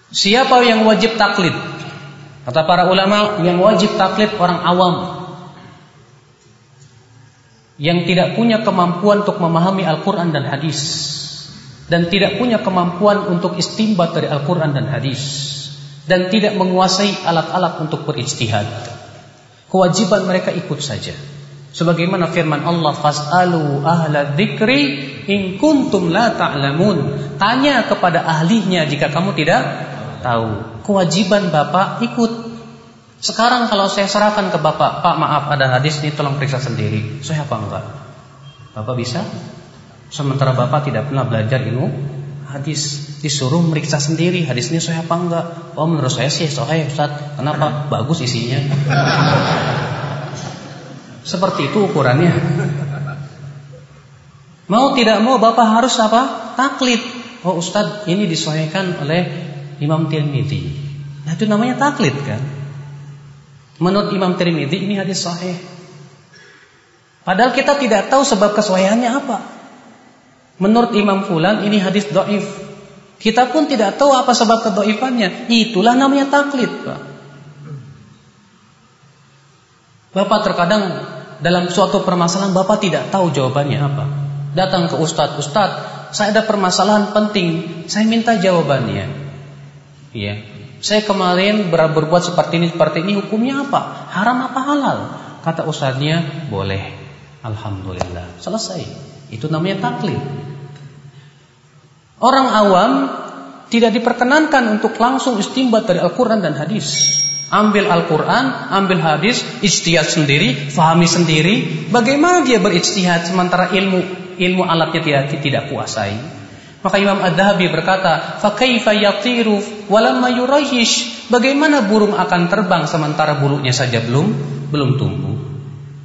[SPEAKER 1] Siapa yang wajib taklid? Kata para ulama, yang wajib taklid orang awam yang tidak punya kemampuan untuk memahami Al-Quran dan hadis, dan tidak punya kemampuan untuk istinbat dari Al-Quran dan hadis, dan tidak menguasai alat-alat untuk berijtihad. Kewajiban mereka ikut saja. Sebagaimana firman Allah, fas'alu ahla dzikri in kuntum la ta'lamun. Tanya kepada ahlinya jika kamu tidak tahu. Kewajiban Bapak ikut. Sekarang kalau saya serahkan ke Bapak, Pak maaf ada hadis ini tolong periksa sendiri. Saya apa enggak? Bapak bisa? Sementara Bapak tidak pernah belajar ilmu hadis, disuruh meriksa sendiri hadisnya sahih apa enggak. Oh, menurut saya sih sahih, Ustaz. Kenapa? Bagus isinya. Seperti itu ukurannya. Mau tidak mau Bapak harus apa? Taklid. Oh, Ustaz, ini disahihkan oleh Imam Tirmidzi. Nah, itu namanya taklid kan? Menurut Imam Tirmidzi ini hadis sahih. Padahal kita tidak tahu sebab kesahihannya apa. Menurut Imam Fulan ini hadis dhaif. Kita pun tidak tahu apa sebab kedhaifannya. Itulah namanya taklid, Pak. Bapak terkadang dalam suatu permasalahan Bapak tidak tahu jawabannya apa. Datang ke Ustadz, Ustadz, saya ada permasalahan penting, saya minta jawabannya. Iya. Saya kemarin berbuat seperti ini, hukumnya apa? Haram apa halal? Kata ustadznya, boleh. Alhamdulillah. Selesai. Itu namanya taklid. Orang awam tidak diperkenankan untuk langsung istinbat dari Al-Quran dan hadis. Ambil Al-Quran, ambil hadis, ijtihad sendiri, fahami sendiri. Bagaimana dia berijtihad sementara ilmu alatnya tidak kuasai? Maka Imam Adz-Dzahabi berkata, "Fa kaifa yatiru walamma yurahish?" Bagaimana burung akan terbang sementara bulunya saja belum tumbuh?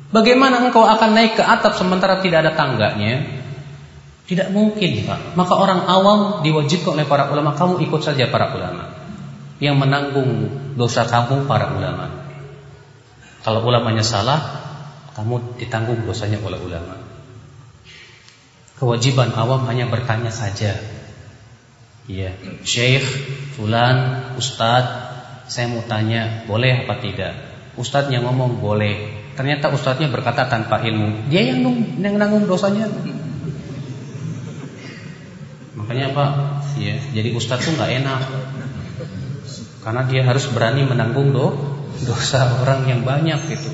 [SPEAKER 1] Bagaimana engkau akan naik ke atap sementara tidak ada tangganya? Tidak mungkin, Pak. Maka orang awam diwajibkan oleh para ulama, kamu ikut saja para ulama. Yang menanggung dosa kamu para ulama. Kalau ulamanya salah, kamu ditanggung dosanya oleh ulama. Kewajiban awam hanya bertanya saja. Iya, Syekh, Fulan, Ustadz, saya mau tanya, boleh apa tidak? Ustadz yang ngomong boleh. Ternyata ustadznya berkata tanpa ilmu. Dia yang nanggung dosanya. Makanya Pak, ya, jadi ustadz tuh nggak enak. Karena dia harus berani menanggung dosa orang yang banyak gitu.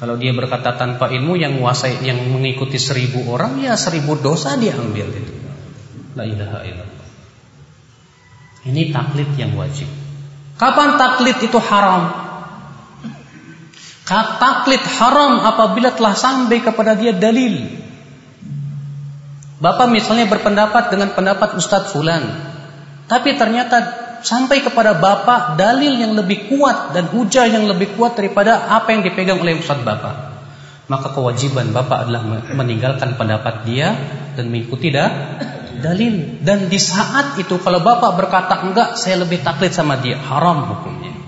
[SPEAKER 1] Kalau dia berkata tanpa ilmu, yang menguasai, yang mengikuti 1000 orang, ya 1000 dosa dia ambil itu. La ilaha illallah. Ini taklid yang wajib. Kapan taklid itu haram? Taklid haram apabila telah sampai kepada dia dalil. Bapak misalnya berpendapat dengan pendapat Ustadz Fulan, tapi ternyata sampai kepada Bapak dalil yang lebih kuat dan hujah yang lebih kuat daripada apa yang dipegang oleh Ustadz Bapak. Maka kewajiban Bapak adalah meninggalkan pendapat dia dan mengikuti dalil. Dan di saat itu kalau Bapak berkata enggak, saya lebih taklid sama dia, haram hukumnya.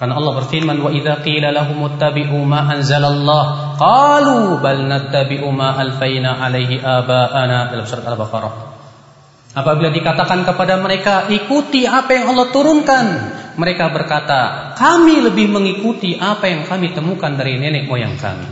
[SPEAKER 1] Karena Allah berfirman, wa idza qila lahum ittabi'u ma anzalallah qalu bal nattabi'u ma alfaina alaihi aba'ana, dalam surat Al-Baqarah. Apabila dikatakan kepada mereka, ikuti apa yang Allah turunkan, mereka berkata, kami lebih mengikuti apa yang kami temukan dari nenek moyang kami.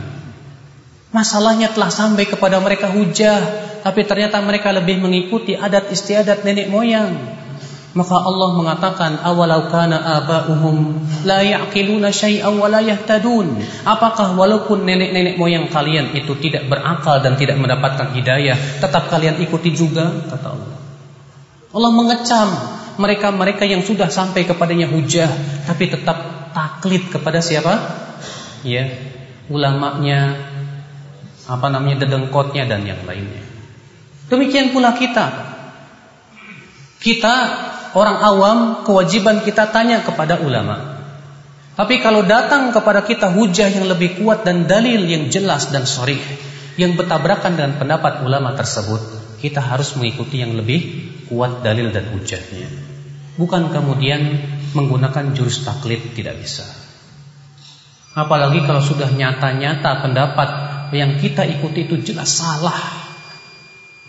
[SPEAKER 1] Masalahnya telah sampai kepada mereka hujah, tapi ternyata mereka lebih mengikuti adat istiadat nenek moyang. Maka Allah mengatakan, awalau kana aba'uhum la ya'qiluna syai'an wa la yahtadun. Apakah walaupun nenek-nenek moyang kalian itu tidak berakal dan tidak mendapatkan hidayah, tetap kalian ikuti juga, kata Allah. Allah mengecam mereka-mereka yang sudah sampai kepadanya hujah, tapi tetap taklid kepada siapa? Ya, ulamanya, dedengkotnya dan yang lainnya. Demikian pula kita. Kita orang awam, kewajiban kita tanya kepada ulama. Tapi kalau datang kepada kita hujah yang lebih kuat dan dalil yang jelas dan sharih yang bertabrakan dengan pendapat ulama tersebut, kita harus mengikuti yang lebih kuat dalil dan hujahnya. Bukan kemudian menggunakan jurus taklid, tidak bisa. Apalagi kalau sudah nyata-nyata pendapat yang kita ikuti itu jelas salah,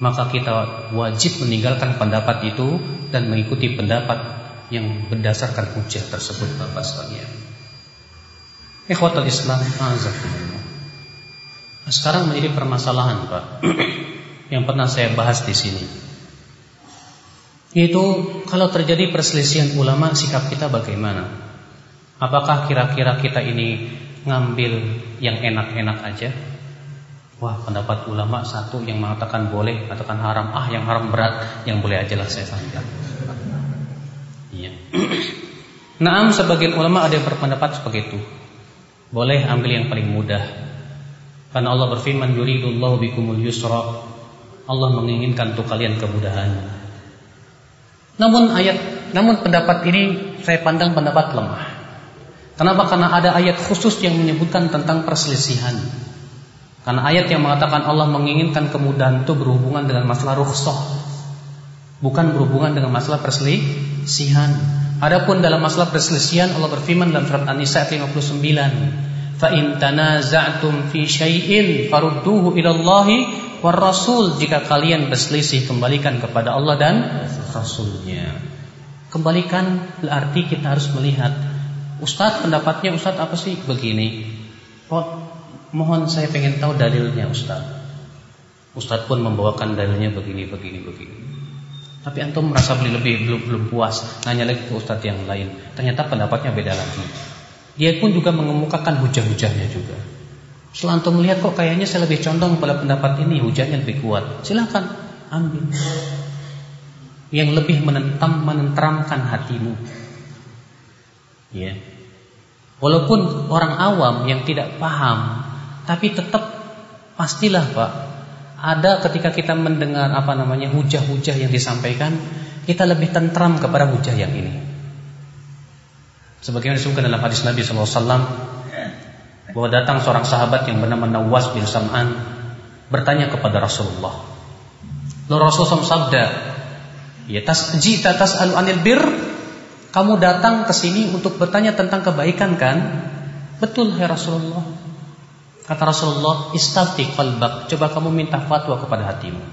[SPEAKER 1] maka kita wajib meninggalkan pendapat itu dan mengikuti pendapat yang berdasarkan hujah tersebut, Bapak sekalian. Ikhwatul Islam, azakumullah. Sekarang menjadi permasalahan, Pak, yang pernah saya bahas di sini. Yaitu kalau terjadi perselisihan ulama, sikap kita bagaimana? Apakah kira-kira kita ini ngambil yang enak-enak aja? Wah, pendapat ulama satu yang mengatakan boleh, mengatakan haram. Yang haram berat, yang boleh aja lah saya sanggah. Iya. Naam, sebagian ulama ada yang berpendapat seperti itu. Boleh ambil yang paling mudah. Karena Allah berfirman, yuridullahu bikumul yusra. Allah menginginkan untuk kalian kemudahan. Namun pendapat ini saya pandang pendapat lemah. Kenapa? Karena ada ayat khusus yang menyebutkan tentang perselisihan. Karena ayat yang mengatakan Allah menginginkan kemudahan itu berhubungan dengan masalah rukhsah, bukan berhubungan dengan masalah perselisihan. Adapun dalam masalah perselisihan, Allah berfirman dalam surat An-Nisa 59, "Fa in tanaza'tum fi syai'in farudduhu ila Allahi war Rasul." Jika kalian berselisih, kembalikan kepada Allah dan Rasulnya. Kembalikan berarti kita harus melihat, Ustadz pendapatnya Ustadz apa sih? Begini. Mohon saya pengen tahu dalilnya Ustadz. Ustadz pun membawakan dalilnya begini. Tapi antum merasa belum puas, nanya lagi ke Ustadz yang lain. Ternyata pendapatnya beda lagi. Dia pun juga mengemukakan hujah-hujahnya juga. Setelah antum melihat kok kayaknya saya lebih condong pada pendapat ini, hujahnya lebih kuat, silakan ambil yang lebih menenteramkan hatimu. Ya. Walaupun orang awam yang tidak paham, tapi tetap pastilah Pak, ada ketika kita mendengar hujah-hujah yang disampaikan, kita lebih tentram kepada hujah yang ini. Sebagaimana disebutkan dalam hadis Nabi SAW, bahwa datang seorang sahabat yang bernama Nawas bin Sam'an bertanya kepada Rasulullah. Lalu Rasulullah sabda, "Ya tasjita tas'alu anil bir?" Kamu datang ke sini untuk bertanya tentang kebaikan kan? Betul ya Rasulullah. Kata Rasulullah, "Istafti qalbak." Coba kamu minta fatwa kepada hatimu.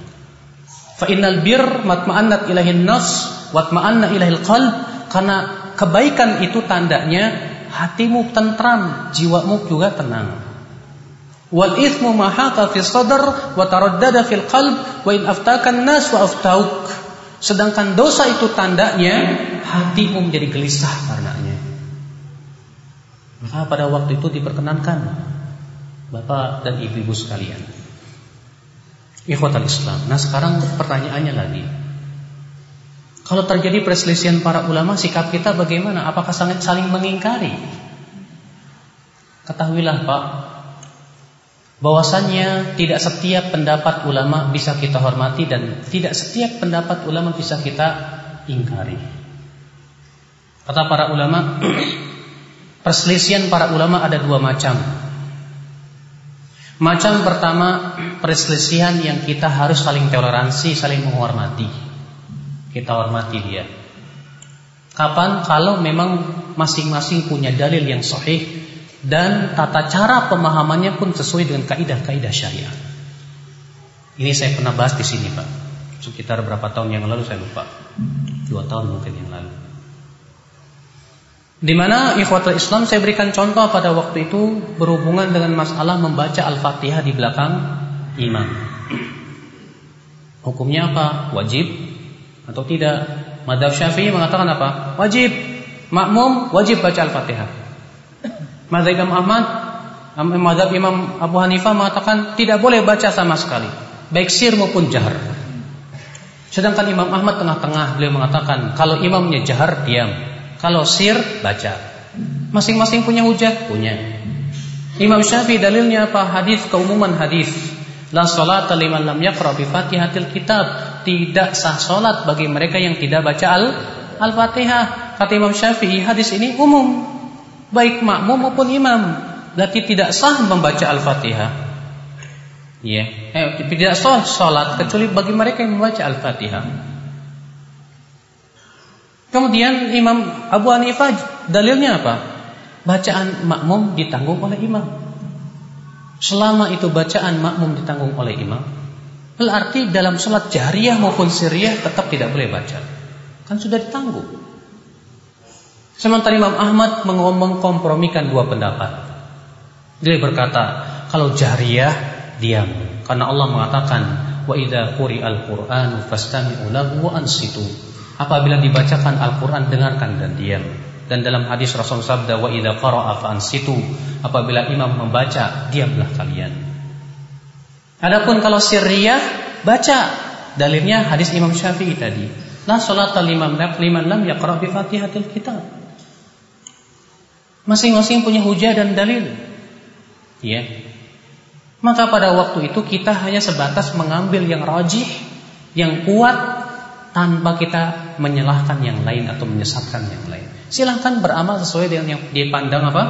[SPEAKER 1] Fa innal bir matma'annat ilahin nafs watma'anna ilahil qalb. Karena kebaikan itu tandanya hatimu tentram, jiwamu juga tenang. Wal ithmu ma haqa fi sadr wa taraddada fil qalb wa in aftakan nas wa aftauk. Sedangkan dosa itu tandanya hatimu menjadi gelisah karenanya. Maka pada waktu itu diperkenankan Bapak dan Ibu-ibu sekalian, ikhwatal Islam. Nah sekarang pertanyaannya lagi, kalau terjadi perselisihan para ulama, sikap kita bagaimana? Apakah saling mengingkari? Ketahuilah Pak, bahwasannya tidak setiap pendapat ulama bisa kita hormati dan tidak setiap pendapat ulama bisa kita ingkari. Kata para ulama, perselisihan para ulama ada dua macam. Macam pertama, perselisihan yang kita harus saling toleransi, saling menghormati. Kita hormati dia. Kapan? Kalau memang masing-masing punya dalil yang sahih dan tata cara pemahamannya pun sesuai dengan kaidah-kaidah syariat. Ini saya pernah bahas di sini Pak, sekitar berapa tahun yang lalu saya lupa, 2 tahun mungkin yang lalu. Di mana ikhwatul Islam saya berikan contoh pada waktu itu berhubungan dengan masalah membaca Al-Fatihah di belakang imam. Hukumnya apa? Wajib atau tidak? Madzhab Syafi'i mengatakan apa? Wajib. Makmum wajib baca Al-Fatihah. Madzhab Imam Ahmad, madzhab Imam Abu Hanifah mengatakan tidak boleh baca sama sekali, baik sir maupun jahar. Sedangkan Imam Ahmad tengah-tengah, beliau mengatakan kalau imamnya jahar diam, kalau sir baca. Masing-masing punya hujah, punya. Imam Syafi'i dalilnya apa? Hadis, keumuman hadis. La salata liman lam yaqra bi Fatihatil kitab. Tidak sah salat bagi mereka yang tidak baca Al-Fatihah. Kata Imam Syafi'i, hadis ini umum, baik makmum maupun imam. Berarti tidak sah membaca Al-Fatihah. Ya, tidak sah salat kecuali bagi mereka yang membaca Al-Fatihah. Kemudian Imam Abu Hanifah dalilnya apa? Bacaan makmum ditanggung oleh imam. Selama itu bacaan makmum ditanggung oleh imam, berarti dalam salat jahriyah maupun sirriyah tetap tidak boleh baca. Kan sudah ditanggung. Sementara Imam Ahmad mengkompromikan dua pendapat. Dia berkata, kalau jahriyah diam, karena Allah mengatakan wa idza quri'al qur'anu fastami'u lahu wa ansitu. Apabila dibacakan Al-Qur'an dengarkan dan diam. Dan dalam hadis Rasul sabda wa idza qara'a fa ansitu. Apabila imam membaca, diamlah kalian. Adapun kalau sirriyah baca, dalilnya hadis Imam Syafi'i tadi. La salata liman lam yaqra bi Fatihatil kitab. Masing-masing punya hujah dan dalil. Ya. Maka pada waktu itu kita hanya sebatas mengambil yang rajih, yang kuat, tanpa kita menyalahkan yang lain atau menyesatkan yang lain. Silahkan beramal sesuai dengan yang dipandang apa?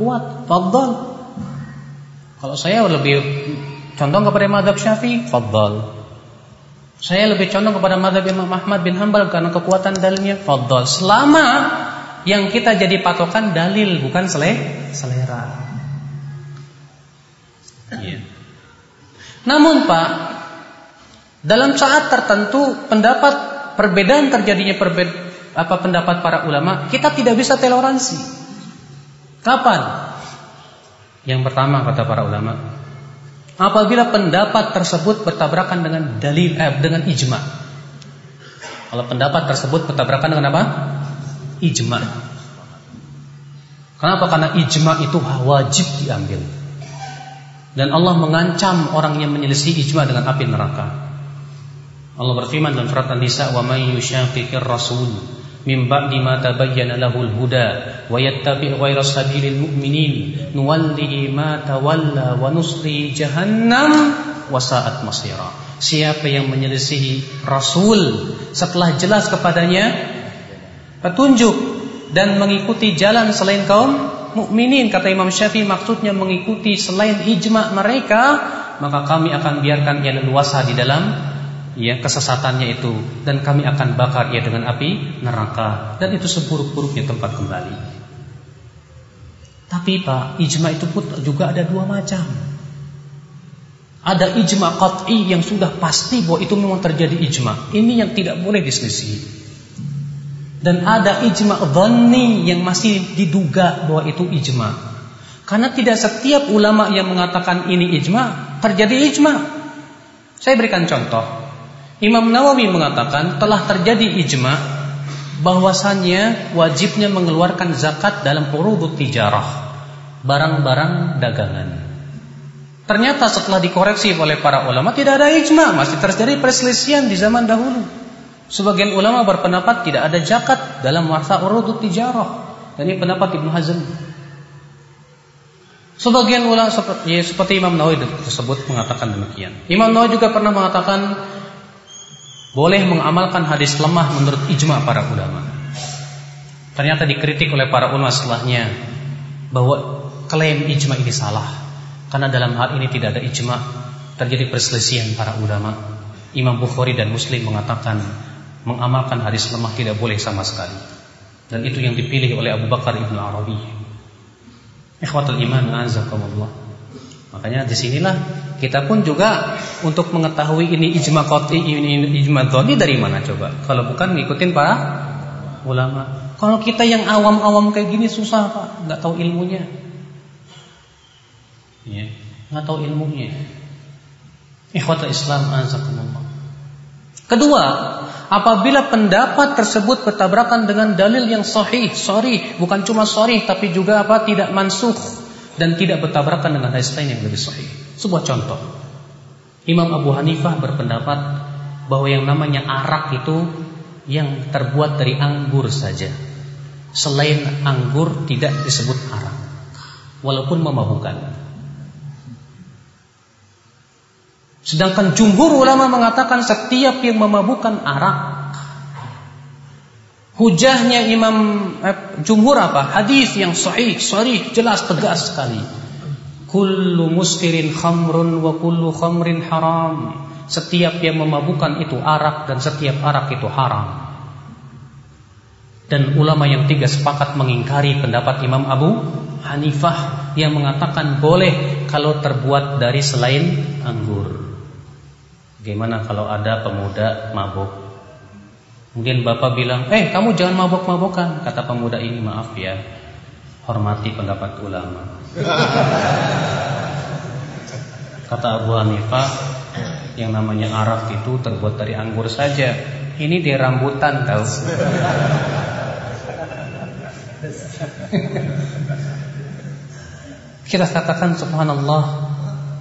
[SPEAKER 1] Kuat. Fadhal. Kalau saya lebih condong kepada mazhab Syafi'i, fadhal. Saya lebih condong kepada mazhab Imam Ahmad bin Hanbal karena kekuatan dalilnya, fadhal. Selama yang kita jadi patokan dalil, bukan selera. Ya. Namun Pak, dalam saat tertentu perbedaan terjadinya pendapat para ulama, kita tidak bisa toleransi. Kapan? Yang pertama kata para ulama, apabila pendapat tersebut bertabrakan dengan dengan ijma. Kalau pendapat tersebut bertabrakan dengan apa? Ijma. Kenapa? Karena ijma itu wajib diambil. Dan Allah mengancam orang yang menyelisih ijma dengan api neraka. Allah berfirman dalam surat An-Nisa, "Wa may yushaqiqir rasul min ba'di ma tabayyana lahul huda wa yattabi' ghayra sabilil mu'minin nuwallihi ma tawalla wa nusli jahannam wa sa'at masira." Siapa yang menyelisihi rasul setelah jelas kepadanya petunjuk dan mengikuti jalan selain kaum mukminin, kata Imam Syafi'i, maksudnya mengikuti selain ijma mereka, maka kami akan biarkan ia leluasa di dalam kesesatannya itu, dan kami akan bakar ia dengan api neraka, dan itu seburuk-buruknya tempat kembali. Tapi Pak, ijma itu pun juga ada dua macam. Ada ijma qat'i yang sudah pasti bahwa itu memang terjadi ijma, ini yang tidak boleh diselisih. Dan ada ijma dhanni yang masih diduga bahwa itu ijma. Karena tidak setiap ulama yang mengatakan ini ijma terjadi ijma. Saya berikan contoh. Imam Nawawi mengatakan telah terjadi ijma bahwasannya wajibnya mengeluarkan zakat dalam urudut tijarah, barang-barang dagangan. Ternyata setelah dikoreksi oleh para ulama tidak ada ijma, masih terjadi perselisihan di zaman dahulu. Sebagian ulama berpendapat tidak ada zakat dalam masa urudut tijarah, dan ini pendapat Ibnu Hazm. Sebagian ulama seperti Imam Nawawi tersebut mengatakan demikian. Imam Nawawi juga pernah mengatakan boleh mengamalkan hadis lemah menurut ijma para ulama. Ternyata dikritik oleh para ulama setelahnya bahwa klaim ijma ini salah, karena dalam hal ini tidak ada ijma, terjadi perselisihan para ulama. Imam Bukhari dan Muslim mengatakan mengamalkan hadis lemah tidak boleh sama sekali, dan itu yang dipilih oleh Abu Bakar Ibn Arabi. Ikhwatul iman, azakumullah. Makanya disinilah kita pun juga untuk mengetahui ini ijma qat'i, ini ijma dhanni dari mana coba? Kalau bukan ngikutin para ulama. Kalau kita yang awam-awam kayak gini susah Pak, nggak tahu ilmunya. Ya, nggak tahu ilmunya. Ikhwatul Islam, azakumullah. Kedua, apabila pendapat tersebut bertabrakan dengan dalil yang sahih, sharih, bukan cuma sharih tapi juga tidak mansukh dan tidak bertabrakan dengan hadis lain yang lebih sahih. Sebuah contoh. Imam Abu Hanifah berpendapat bahwa yang namanya arak itu yang terbuat dari anggur saja. Selain anggur tidak disebut arak, walaupun memabukkan. Sedangkan jumhur ulama mengatakan setiap yang memabukkan arak. Hujahnya jumhur apa? Hadis yang sahih, sharih, jelas, tegas sekali. Kullu muskirin khamrun wa kullu khamrin haram. Setiap yang memabukkan itu arak dan setiap arak itu haram. Dan ulama yang tiga sepakat mengingkari pendapat Imam Abu Hanifah yang mengatakan boleh kalau terbuat dari selain anggur. Gimana kalau ada pemuda mabuk? Mungkin bapak bilang, kamu jangan mabuk-mabukan. Kata pemuda ini, maaf ya, hormati pendapat ulama. Kata Abu Hanifah, yang namanya arak itu terbuat dari anggur saja. Ini di rambutan tahu. Kita katakan subhanallah,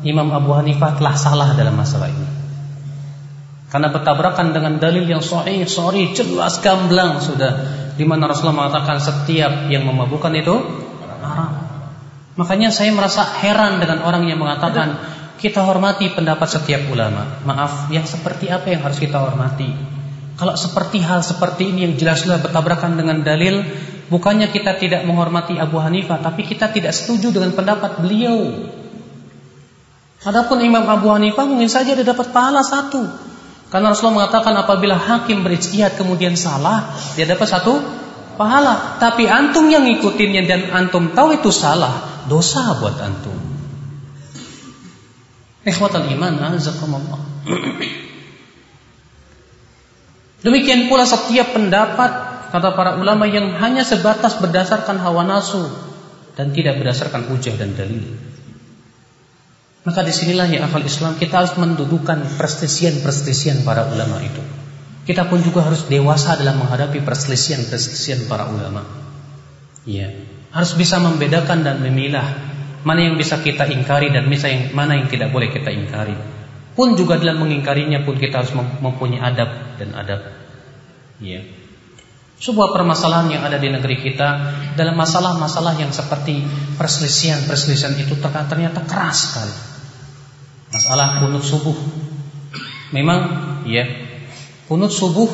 [SPEAKER 1] Imam Abu Hanifah telah salah dalam masalah ini. Karena bertabrakan dengan dalil yang sahih, jelas gamblang sudah, di mana Rasulullah mengatakan setiap yang memabukkan itu haram. Makanya saya merasa heran dengan orang yang mengatakan kita hormati pendapat setiap ulama. Maaf, yang seperti apa yang harus kita hormati? Kalau seperti hal seperti ini yang jelas-jelas bertabrakan dengan dalil, bukannya kita tidak menghormati Abu Hanifah, tapi kita tidak setuju dengan pendapat beliau. Adapun Imam Abu Hanifah mungkin saja dia dapat pahala 1. Karena Rasulullah mengatakan apabila hakim berijtihad kemudian salah, dia dapat 1 pahala. Tapi antum yang ngikutinnya dan antum tahu itu salah, dosa buat antum. Ikhwatal iman, azakumullah. Demikian pula setiap pendapat kata para ulama yang hanya sebatas berdasarkan hawa nafsu dan tidak berdasarkan hujah dan dalil. Maka disinilah ya akal Islam, kita harus mendudukan perselisihan para ulama itu. Kita pun juga harus dewasa dalam menghadapi perselisihan para ulama. Ya, harus bisa membedakan dan memilah mana yang bisa kita ingkari dan mana yang tidak boleh kita ingkari. Pun juga dalam mengingkarinya pun kita harus mempunyai adab dan adab. Ya. Sebuah permasalahan yang ada di negeri kita, dalam masalah-masalah yang seperti perselisihan itu ternyata keras sekali. Masalah qunut subuh. Memang ya, qunut subuh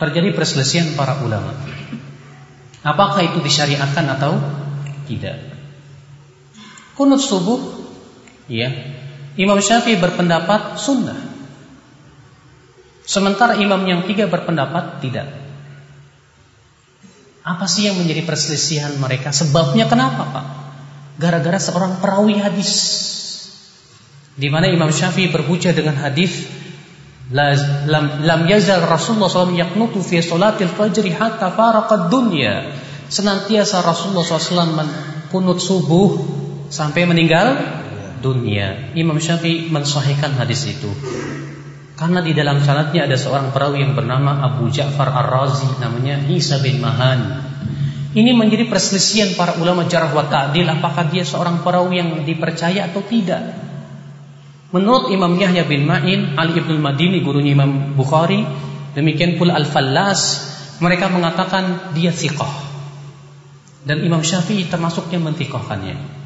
[SPEAKER 1] terjadi perselisihan para ulama. Apakah itu disyariatkan atau tidak? Qunut subuh, ya, Imam Syafi'i berpendapat sunnah. Sementara imam yang 3 berpendapat tidak. Apa sih yang menjadi perselisihan mereka? Sebabnya kenapa, Pak? Gara-gara seorang perawi hadis, di mana Imam Syafi'i berhujjah dengan hadis lam yazal Rasulullah SAW yaqnutu fi salatil fajri hatta faraqad dunya. Senantiasa Rasulullah SAW kunut subuh sampai meninggal dunia. Imam Syafi'i mensahihkan hadis itu karena di dalam sanadnya ada seorang perawi yang bernama Abu Ja'far Ar-Razi, namanya Isa bin Mahan. Ini menjadi perselisihan para ulama jarh wa ta'dil, apakah dia seorang perawi yang dipercaya atau tidak. Menurut Imam Yahya bin Ma'in, Ali ibn al-Madini, gurunya Imam Bukhari, demikian pula Al-Fallas, mereka mengatakan dia thiqah. Dan Imam Syafi'i termasuk yang menthiqahkannya.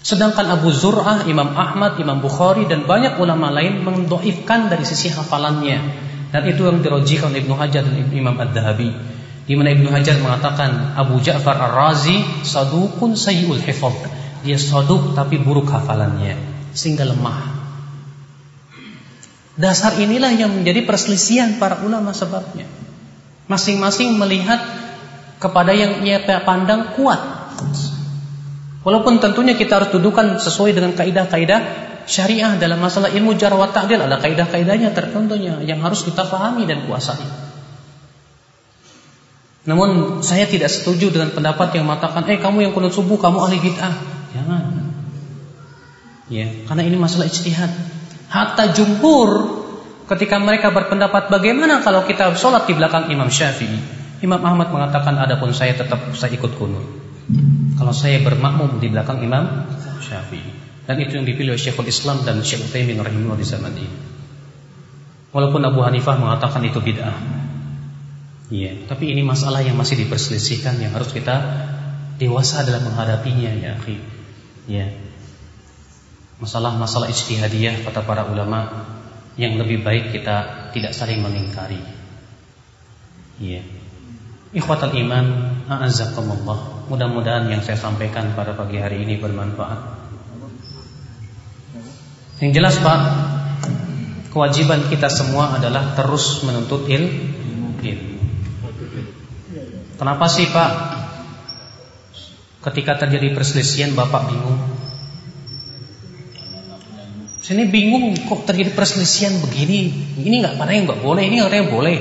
[SPEAKER 1] Sedangkan Abu Zur'ah, Imam Ahmad, Imam Bukhari dan banyak ulama lain mendhaifkan dari sisi hafalannya. Dan itu yang dirajihkan oleh Ibnu Hajar dan Imam Ad-Dhahabi, di mana Ibnu Hajar mengatakan Abu Ja'far Ar-Razi saduqun sayyi'ul hifdz. Dia saduq tapi buruk hafalannya sehingga lemah. Dasar inilah yang menjadi perselisihan para ulama sebabnya. Masing-masing melihat kepada yang ia pandang kuat. Walaupun tentunya kita harus dudukan sesuai dengan kaidah-kaidah syariah dalam masalah ilmu jarh wa ta'dil, ada kaidah-kaidahnya tertentunya yang harus kita pahami dan kuasai. Namun saya tidak setuju dengan pendapat yang mengatakan, kamu yang qunut subuh kamu ahli bid'ah. Jangan. Ya, karena ini masalah ijtihad. Hatta jumhur ketika mereka berpendapat bagaimana kalau kita sholat di belakang Imam Syafi'i, Imam Ahmad mengatakan adapun saya ikut qunut kalau saya bermakmum di belakang Imam Syafi'i. Dan itu yang dipilih oleh Syekhul Islam dan Syekh Utsaimin rahimahullah di zaman ini. Walaupun Abu Hanifah mengatakan itu bid'ah. Iya, tapi ini masalah yang masih diperselisihkan, yang harus kita dewasa dalam menghadapinya, ya akhi. Ya. Masalah-masalah ijtihadiyah kata para ulama yang lebih baik kita tidak saling mengingkari. Iya. Ikhwatal iman, a'azzakumullah. Mudah-mudahan yang saya sampaikan pada pagi hari ini bermanfaat. Yang jelas Pak, kewajiban kita semua adalah terus menuntut ilmu. Kenapa sih Pak ketika terjadi perselisihan Bapak bingung? Sini bingung kok terjadi perselisihan begini. Ini nggak, mana yang nggak boleh, ini katanya boleh.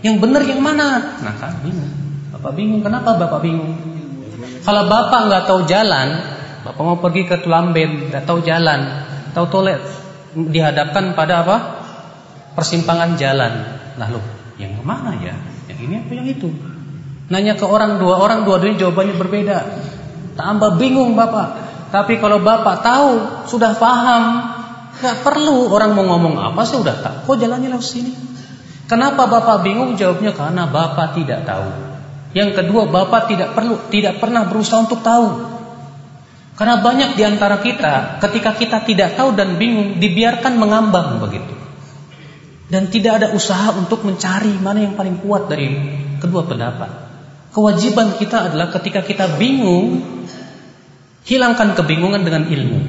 [SPEAKER 1] Yang benar yang mana? Nah kan bingung. Bapak bingung. Kenapa Bapak bingung? Kalau Bapak nggak tahu jalan, Bapak mau pergi ke Tulamben, nggak tahu jalan, tahu toilet, dihadapkan pada apa? Persimpangan jalan. Nah loh, yang mana ya? Yang ini apa yang itu? Nanya ke orang, dua-duanya jawabannya berbeda. Tambah bingung Bapak. Tapi kalau Bapak tahu, sudah paham, nggak perlu orang mau ngomong apa, saya udah tahu. Kok jalannya lewat sini? Kenapa Bapak bingung? Jawabnya karena Bapak tidak tahu. Yang kedua, Bapak tidak pernah berusaha untuk tahu. Karena banyak di antara kita, ketika kita tidak tahu dan bingung, dibiarkan mengambang begitu. Dan tidak ada usaha untuk mencari mana yang paling kuat dari kedua pendapat. Kewajiban kita adalah ketika kita bingung, hilangkan kebingungan dengan ilmu.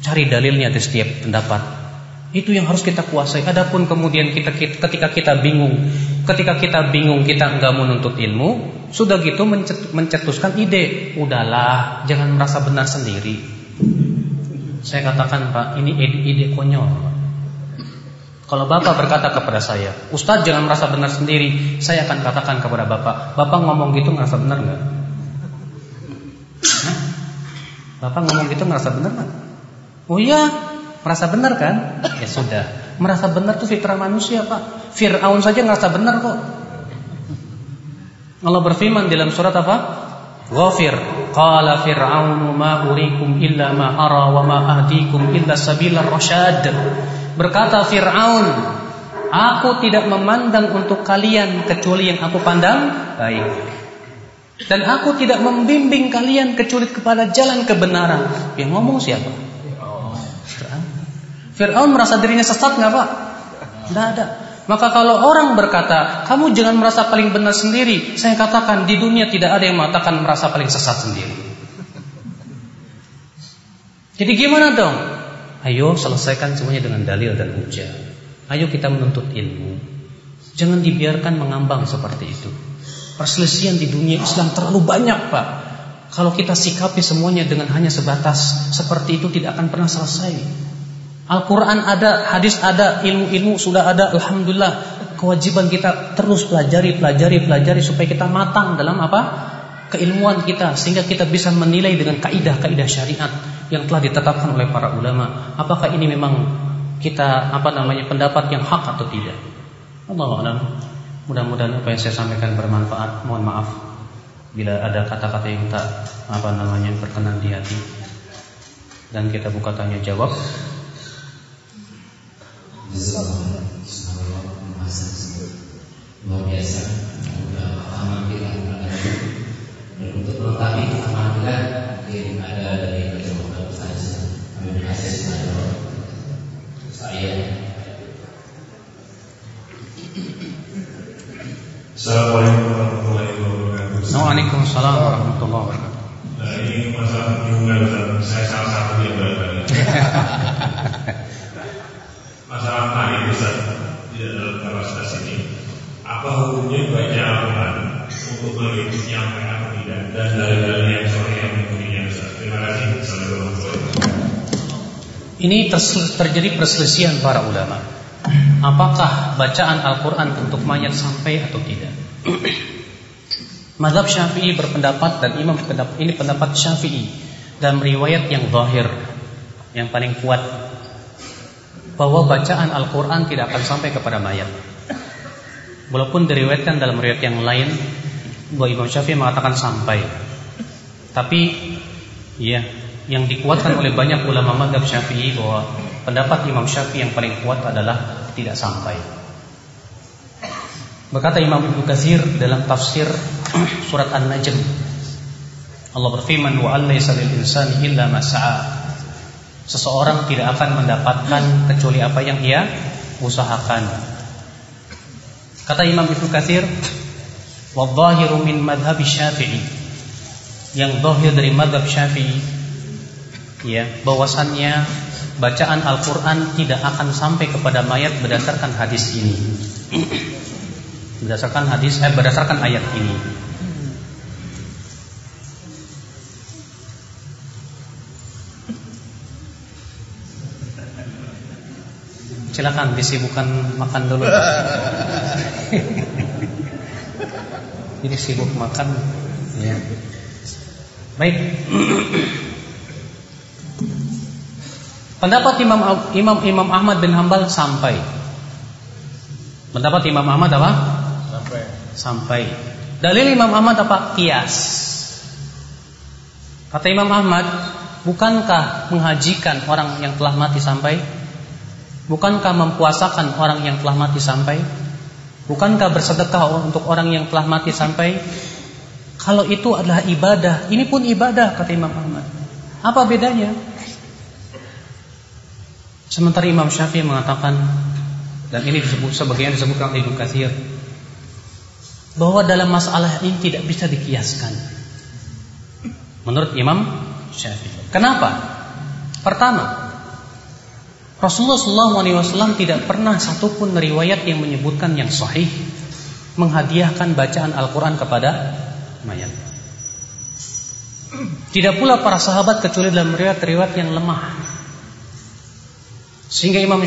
[SPEAKER 1] Cari dalilnya di setiap pendapat. Itu yang harus kita kuasai. Adapun kemudian ketika kita bingung kita enggak menuntut ilmu, sudah gitu mencetuskan ide, udahlah, jangan merasa benar sendiri. Saya katakan, Pak, ini ide konyol. Kalau Bapak berkata kepada saya, Ustaz jangan merasa benar sendiri, saya akan katakan kepada Bapak ngomong gitu ngerasa benar enggak? Bapak ngomong gitu ngerasa benar enggak? Oh iya, merasa benar kan? Ya sudah, merasa benar itu fitrah manusia, Pak. Fir'aun saja ngerasa benar kok. Allah berfirman dalam surat apa? Ghafir. Qala fir'aunu ma urikum illa ma ara wa ma ahdikum illa sabilar rasyad. Berkata Fir'aun, aku tidak memandang untuk kalian kecuali yang aku pandang baik. Dan aku tidak membimbing kalian kecuali kepada jalan kebenaran. Yang ngomong siapa? Fir'aun merasa dirinya sesat nggak, Pak? Tidak ada. Maka kalau orang berkata, kamu jangan merasa paling benar sendiri, saya katakan di dunia tidak ada yang mengatakan merasa paling sesat sendiri. Jadi gimana dong? Ayo selesaikan semuanya dengan dalil dan hujah. Ayo kita menuntut ilmu. Jangan dibiarkan mengambang seperti itu. Perselisihan di dunia Islam terlalu banyak, Pak. Kalau kita sikapi semuanya dengan hanya sebatas seperti itu, tidak akan pernah selesai. Al-Quran ada, hadis ada, ilmu-ilmu sudah ada, alhamdulillah. Kewajiban kita terus pelajari supaya kita matang dalam apa? Keilmuan kita, sehingga kita bisa menilai dengan kaidah-kaidah syariat yang telah ditetapkan oleh para ulama. Apakah ini memang kita pendapat yang hak atau tidak? Allahu a'lam. Mudah-mudahan apa yang saya sampaikan bermanfaat. Mohon maaf bila ada kata-kata yang tak berkenan di hati. Dan kita buka tanya jawab.
[SPEAKER 3] Luar biasa. Penampilan dan untuk melengkapi penampilan mungkin ada dari pertemuan Ustaz Amin Aziz saya.
[SPEAKER 4] Assalamualaikum warahmatullahi wabarakatuh.
[SPEAKER 1] Waalaikumsalam warahmatullahi wabarakatuh.
[SPEAKER 4] Nah, ini masalah penyunggal, saya salah satu yang bertanya. Masalah tadi Ustaz, tidak dalam kapasitas ini. Apa hukumnya baca Al-Quran untuk mengikutinya atau tidak, dan dalil-dalil yang sahih yang mengikutinya Ustaz? Terima kasih. Assalamualaikum.
[SPEAKER 1] Ini terjadi perselisihan para ulama. Apakah bacaan Al-Quran untuk mayat sampai atau tidak? Mazhab Syafi'i berpendapat, dan imam pendapat ini pendapat Syafi'i dalam riwayat yang zahir, yang paling kuat, bahwa bacaan Al-Quran tidak akan sampai kepada mayat. Walaupun diriwayatkan dalam riwayat yang lain bahwa Imam Syafi'i mengatakan sampai. Tapi ya, yang dikuatkan oleh banyak ulama mazhab Syafi'i bahwa pendapat Imam Syafi'i yang paling kuat adalah tidak sampai. Berkata Imam Ibnu Katsir dalam tafsir surat An-Najm, Allah berfirman, wa allaysa lil insani illa ma sa'a. Seseorang tidak akan mendapatkan kecuali apa yang ia usahakan. Kata Imam Ibnu Katsir, wa dhahiru min madhhab Syafi'i, yang zahir dari madhab Syafi'i, ya, bahwasannya bacaan Al-Quran tidak akan sampai kepada mayat berdasarkan hadis ini. Berdasarkan ayat ini. Silakan disibukkan makan dulu. Jadi sibuk makan, ya. Baik. Pendapat Imam Ahmad bin Hanbal sampai. Pendapat Imam Ahmad apa? Sampai. Dalil Imam Ahmad apa? Qiyas. Kata Imam Ahmad, bukankah menghajikan orang yang telah mati sampai? Bukankah mempuasakan orang yang telah mati sampai? Bukankah bersedekah untuk orang yang telah mati sampai? Kalau itu adalah ibadah, ini pun ibadah, kata Imam Ahmad. Apa bedanya? Sementara Imam Syafi'i mengatakan, dan ini sebagian disebutkan oleh Ibnu Katsir, bahwa dalam masalah ini tidak bisa dikiaskan. Menurut Imam Syafi'i. Kenapa? Pertama, Rasulullah SAW tidak pernah satupun riwayat yang menyebutkan yang sahih menghadiahkan bacaan Al-Quran kepada mayat. Tidak pula para sahabat kecuali dalam riwayat-riwayat yang lemah. Sehingga Imam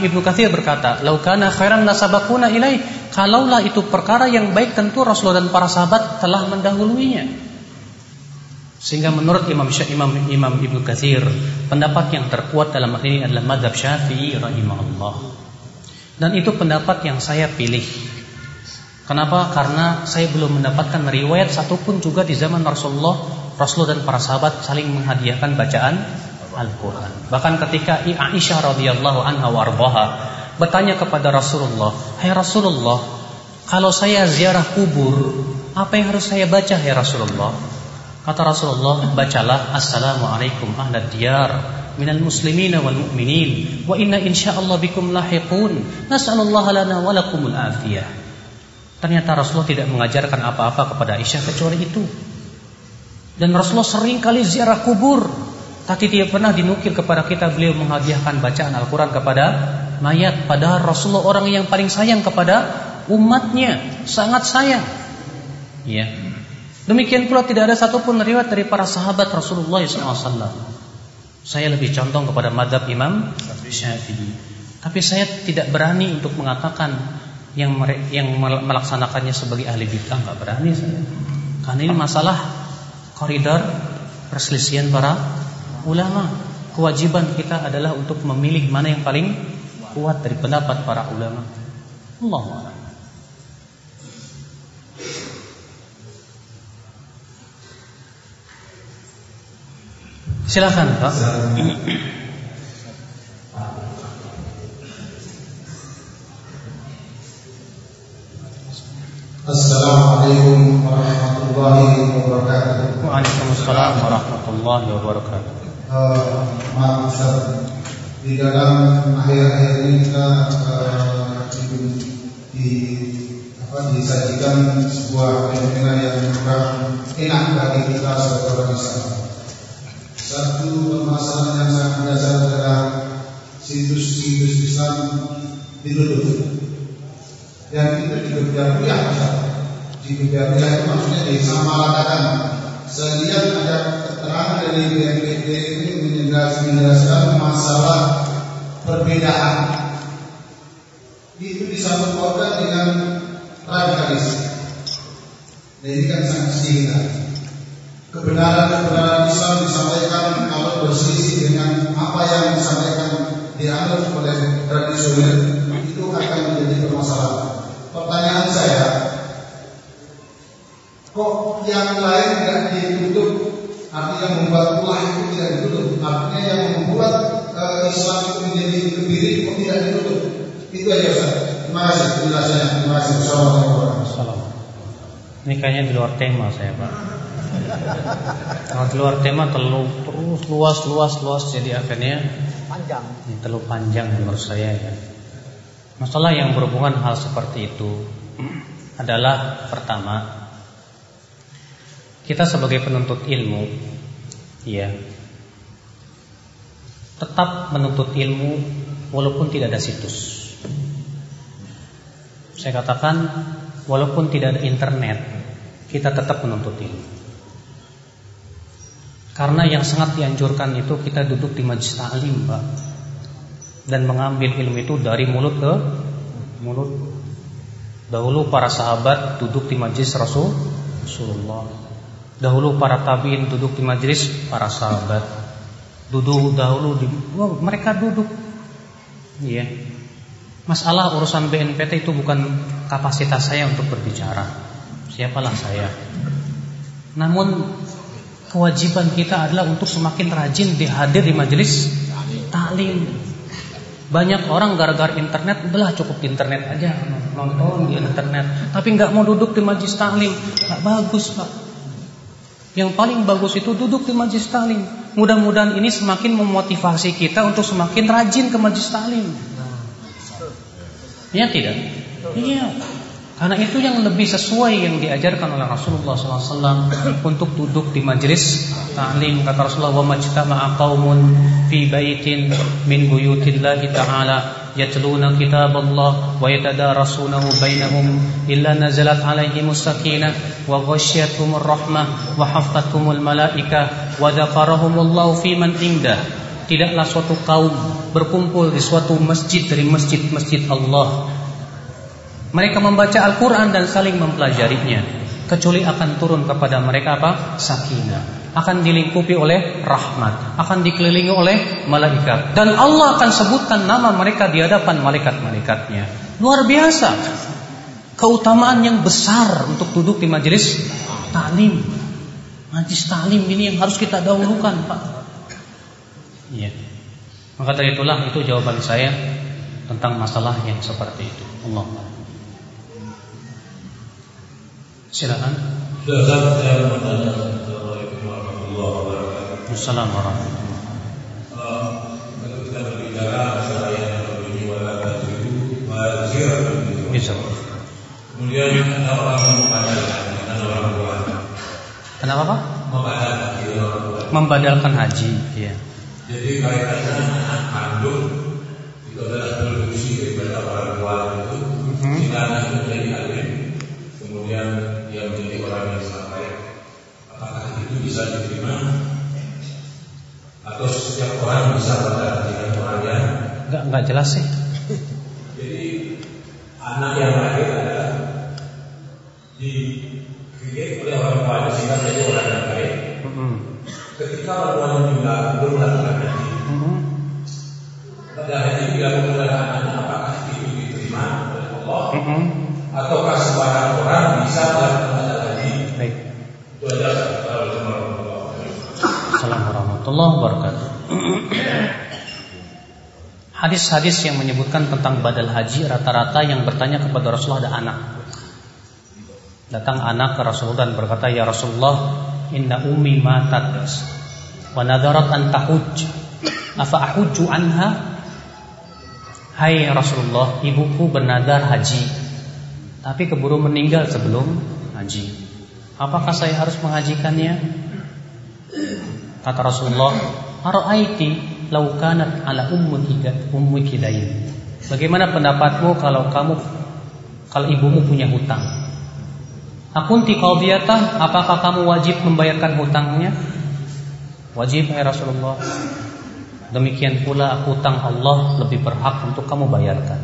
[SPEAKER 1] Ibnu Katsir berkata, "Lau kana khairan lasabaquna ilaih." Kalaulah itu perkara yang baik, tentu Rasulullah dan para sahabat telah mendahuluinya. Sehingga menurut Imam Ibnu Katsir, pendapat yang terkuat dalam hal ini adalah mazhab Syafi'i rahimahullah. Dan itu pendapat yang saya pilih. Kenapa? Karena saya belum mendapatkan riwayat satupun juga di zaman Rasulullah dan para sahabat saling menghadiahkan bacaan Al-Quran. Bahkan ketika Aisyah radhiyallahu anha warḍaha bertanya kepada Rasulullah, "Hai Rasulullah, kalau saya ziarah kubur, apa yang harus saya baca, hai Rasulullah?" Kata Rasulullah, "Bacalah Assalamualaikum ahlad diyar minal muslimina wal mu'minin wa inna insyaallah bikum lahiqun nas'alullaha lana wa lakumul afiyah." Ternyata Rasulullah tidak mengajarkan apa-apa kepada Aisyah kecuali itu. Dan Rasulullah sering kali ziarah kubur, tapi tidak pernah dinukil kepada kita beliau menghadiahkan bacaan Al-Quran kepada mayat. Padahal Rasulullah orang yang paling sayang kepada umatnya, sangat sayang. Ya. Demikian pula tidak ada satupun riwayat dari para sahabat Rasulullah SAW. Saya lebih condong kepada mazhab Imam Syafi'i. Tapi saya tidak berani untuk mengatakan yang melaksanakannya sebagai ahli bid'ah, nggak berani saya. Karena ini masalah koridor perselisihan para ulama. Kewajiban kita adalah untuk memilih mana yang paling kuat dari pendapat para ulama. Allahu a'lam. Silakan, Pak.
[SPEAKER 5] Assalamualaikum warahmatullahi wabarakatuh.
[SPEAKER 1] Waalaikumsalam warahmatullahi wabarakatuh.
[SPEAKER 5] Maaf Ustaz, di dalam akhir-akhir ini kita disajikan sebuah fenomena yang kurang enak bagi kita sebagai orang Islam. Satu permasalahan yang sangat mendasar adalah situs-situs Islam ditutup. Dan itu juga Ruqyah, di Ruqyah itu maksudnya disamaratakan. Saya lihat ada keterangan dari BNPB ini menjelaskan masalah perbedaan. Itu disambung pautkan dengan radikalisme. Dan ini kan sangat singkat. Kebenaran Islam disampaikan kalau berselisih dengan apa yang disampaikan dianggap oleh tradisional, itu akan menjadi permasalahan. Pertanyaan saya, kok yang lain tidak ditutup? Artinya membuat ulah itu tidak ditutup. Artinya yang membuat Islam itu menjadi kebiri kok tidak ditutup? Itu aja Ustaz. Terima kasih penjelasannya. Terima kasih. Assalamualaikum warahmatullahi wabarakatuh.
[SPEAKER 1] Ini kayaknya di luar tema saya, Pak. Kalau di luar tema terlalu luas jadi akhirnya
[SPEAKER 2] Panjang.
[SPEAKER 1] terlalu panjang menurut saya ya. Masalah yang berhubungan hal seperti itu adalah pertama, kita sebagai penuntut ilmu ya tetap menuntut ilmu walaupun tidak ada situs. Saya katakan walaupun tidak ada internet, kita tetap menuntut ilmu. Karena yang sangat dianjurkan itu kita duduk di majelis ta'lim, Pak, dan mengambil ilmu itu dari mulut ke mulut. Dahulu para sahabat duduk di majelis Rasulullah. Dahulu para tabi'in duduk di majelis para sahabat. Mereka duduk. Iya. Masalah urusan BNPT itu bukan kapasitas saya untuk berbicara. Siapalah saya. Namun kewajiban kita adalah untuk semakin rajin hadir di majelis taklim. Banyak orang gara-gara internet, udahlah cukup di internet aja, nonton di internet, tapi nggak mau duduk di majelis taklim. Nggak bagus, Pak. Yang paling bagus itu duduk di majelis taklim. Mudah-mudahan ini semakin memotivasi kita untuk semakin rajin ke majlis taklim. Ya tidak? Iya. Karena itu yang lebih sesuai yang diajarkan oleh Rasulullah SAW untuk duduk di majlis taklim. Kata Rasulullah, "Wa majtama'a qaumun fi baitin min buyutillahi ta'ala yatluna kitaballah wa yatadarasunahu bainahum illa nazalat 'alaihimus sakinah wa ghasyiyatuhumur rahmah wa hafathumul malaikah wa dzakarahumullahu fi man indah." Tidaklah suatu kaum berkumpul di suatu masjid dari masjid-masjid Allah, mereka membaca Al-Quran dan saling mempelajarinya, kecuali akan turun kepada mereka apa? Sakinah. Akan dilingkupi oleh rahmat, akan dikelilingi oleh malaikat, dan Allah akan sebutkan nama mereka di hadapan malaikat-malaikatnya. Luar biasa. Keutamaan yang besar untuk duduk di majelis taklim. Majelis taklim ini yang harus kita dahulukan, Pak. Iya. Maka dari itulah itu jawaban saya tentang masalah yang seperti itu. Allah. Silakan.
[SPEAKER 4] Saya mau tanya. Assalamualaikum warahmatullahi wabarakatuh.
[SPEAKER 1] Assalamualaikum warahmatullahi wabarakatuh.
[SPEAKER 4] Kalau kita berbicara masalah yang berbunyi wala tajidu wazir.
[SPEAKER 1] Bisa.
[SPEAKER 4] Kemudian ada orang membadalkan, ada orang tua.
[SPEAKER 1] Kenapa, Pak?
[SPEAKER 4] Membadalkan orang tua.
[SPEAKER 1] Membadalkan haji, ya.
[SPEAKER 4] Jadi kaitannya anak kandung itu adalah produksi daripada orang tua itu. Jika anak itu menjadi alim, kemudian dia menjadi orang yang sampai, apakah itu bisa diterima? Atau setiap orang bisa berada dengan orangnya?
[SPEAKER 1] Enggak jelas sih.
[SPEAKER 4] Jadi anak yang lahir adalah dikritik oleh orang tuanya sehingga menjadi orang yang baik. Ketika orang tuanya meninggal belum melakukan haji, pada haji dilakukan oleh anaknya, apakah itu diterima oleh Allah? Ataukah sembarang orang bisa melakukan haji?
[SPEAKER 1] Baik.
[SPEAKER 4] Itu adalah Assalamualaikum warahmatullahi wabarakatuh.
[SPEAKER 1] Assalamualaikum warahmatullahi wabarakatuh. Hadis-hadis yang menyebutkan tentang badal haji, rata-rata yang bertanya kepada Rasulullah ada anak. Datang anak ke Rasulullah dan berkata, "Ya Rasulullah, inna ummi matat wa nadarat an tahujj, afa ahujju anha?" Hai Rasulullah, ibuku bernadar haji, tapi keburu meninggal sebelum haji. Apakah saya harus menghajikannya? Kata Rasulullah, "Ara'aiti law kanat ala ummiki dain." Bagaimana pendapatmu kalau ibumu punya hutang? Akunti qadiyatah, apakah kamu wajib membayarkan hutangnya? Wajib, ya Rasulullah. Demikian pula hutang Allah lebih berhak untuk kamu bayarkan.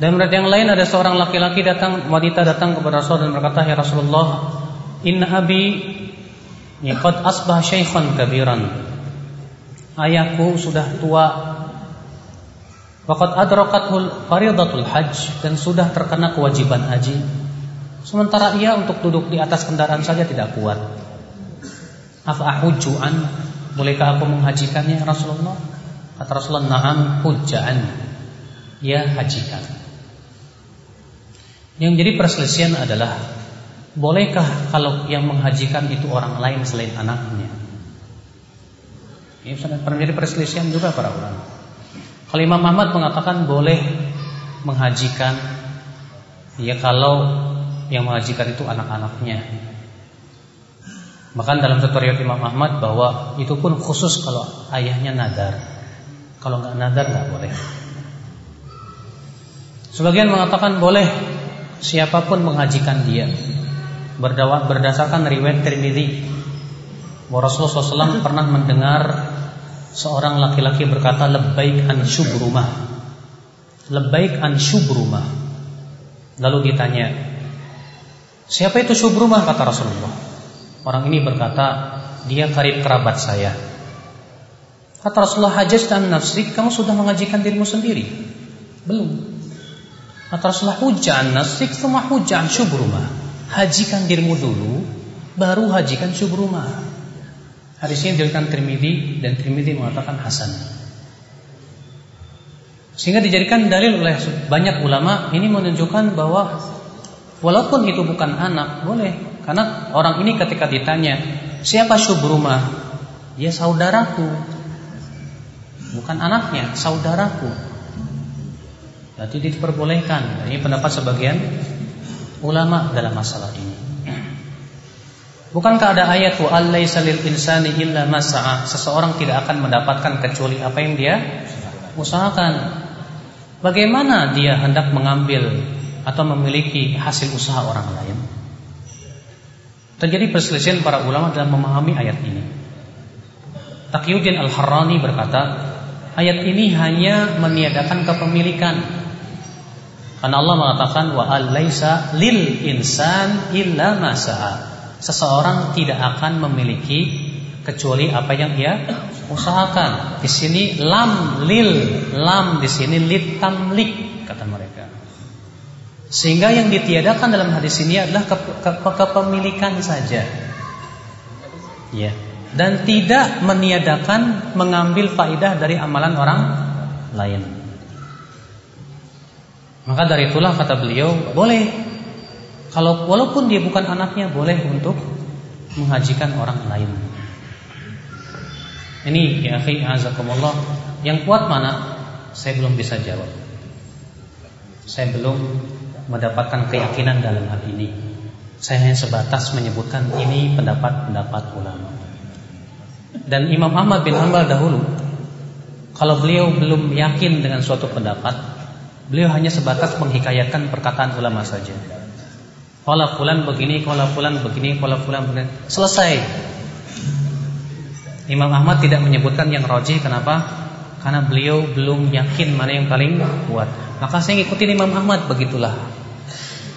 [SPEAKER 1] Dan menurut yang lain ada seorang laki-laki wanita datang kepada Rasul dan berkata, "Ya Rasulullah, inna abi qad asbah syaikhan kabiran." Ayahku sudah tua. Waqad adrakathul faridatul hajj, dan sudah terkena kewajiban haji. Sementara ia untuk duduk di atas kendaraan saja tidak kuat. Afa ahujju an, bolehkah aku menghajikannya ya Rasulullah? Kata Rasulullah, "Na'am hujja'an." Ya, hajikan. Yang jadi perselisihan adalah, bolehkah kalau yang menghajikan itu orang lain selain anaknya? Ini sangat menjadi perselisihan juga para ulama. Kalau Imam Ahmad mengatakan boleh menghajikan, ya kalau yang menghajikan itu anak-anaknya. Bahkan dalam satu riwayat Imam Ahmad bahwa itu pun khusus kalau ayahnya nadar. Kalau nggak nadar nggak boleh. Sebagian mengatakan boleh siapapun menghajikan dia, berdasarkan riwayat Tirmidzi bahwa Rasulullah SAW pernah mendengar seorang laki-laki berkata, "Labbaik an syubrumah." Labbaik an syubrumah. Lalu ditanya, "Siapa itu syubrumah?" Kata Rasulullah. Orang ini berkata, "Dia karib kerabat saya." Kata Rasulullah, "Hajjaj an nafsik, kamu sudah menghajikan dirimu sendiri?" Belum. Kata Rasulullah, "Hujja an nafsik, tsumma hujja an syubrumah." Hajikan dirimu dulu, baru hajikan syubrumah. Hadis ini diriwayatkan Tirmidzi dan Tirmidzi mengatakan hasan. Sehingga dijadikan dalil oleh banyak ulama, ini menunjukkan bahwa walaupun itu bukan anak, boleh. Karena orang ini ketika ditanya, Siapa Syubrumah? Dia saudaraku, bukan anaknya, saudaraku. Jadi diperbolehkan. Ini pendapat sebagian ulama dalam masalah ini. Bukankah ada ayat wa allaisa lil insani illa ma sa'a? Seseorang tidak akan mendapatkan kecuali apa yang dia usahakan. Bagaimana dia hendak mengambil atau memiliki hasil usaha orang lain? Terjadi perselisihan para ulama dalam memahami ayat ini. Taqiyuddin Al-Harrani berkata, ayat ini hanya meniadakan kepemilikan. Karena Allah mengatakan wa allaisa lil insan illa ma sa'a. Seseorang tidak akan memiliki kecuali apa yang ia usahakan. Di sini lam di sini lit tamlik kata mereka. Sehingga yang ditiadakan dalam hadis ini adalah kepemilikan saja. Ya. Dan tidak meniadakan mengambil faidah dari amalan orang lain. Maka dari itulah kata beliau, boleh kalau walaupun dia bukan anaknya, boleh untuk menghajikan orang lain. Ini ya akhi azakumullah, yang kuat mana? Saya belum bisa jawab. Saya belum mendapatkan keyakinan dalam hal ini. Saya hanya sebatas menyebutkan ini pendapat-pendapat ulama. Dan Imam Ahmad bin Hanbal dahulu, kalau beliau belum yakin dengan suatu pendapat, beliau hanya sebatas menghikayatkan perkataan ulama saja. Qala fulan begini, qala fulan begini, qala fulan begini. Selesai. Imam Ahmad tidak menyebutkan yang rajih. Kenapa? Karena beliau belum yakin mana yang paling kuat. Maka saya ngikutin Imam Ahmad, begitulah.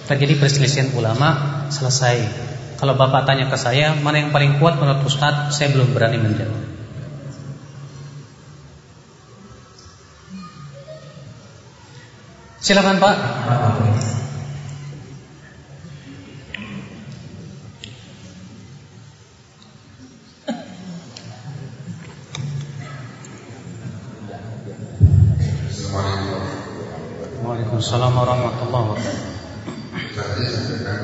[SPEAKER 1] Terjadi perselisihan ulama, selesai. Kalau Bapak tanya ke saya, mana yang paling kuat menurut Ustaz, saya belum berani menjawab. Silakan Pak. Waalaikumsalam warahmatullahi wabarakatuh.
[SPEAKER 5] Tadi sampaikan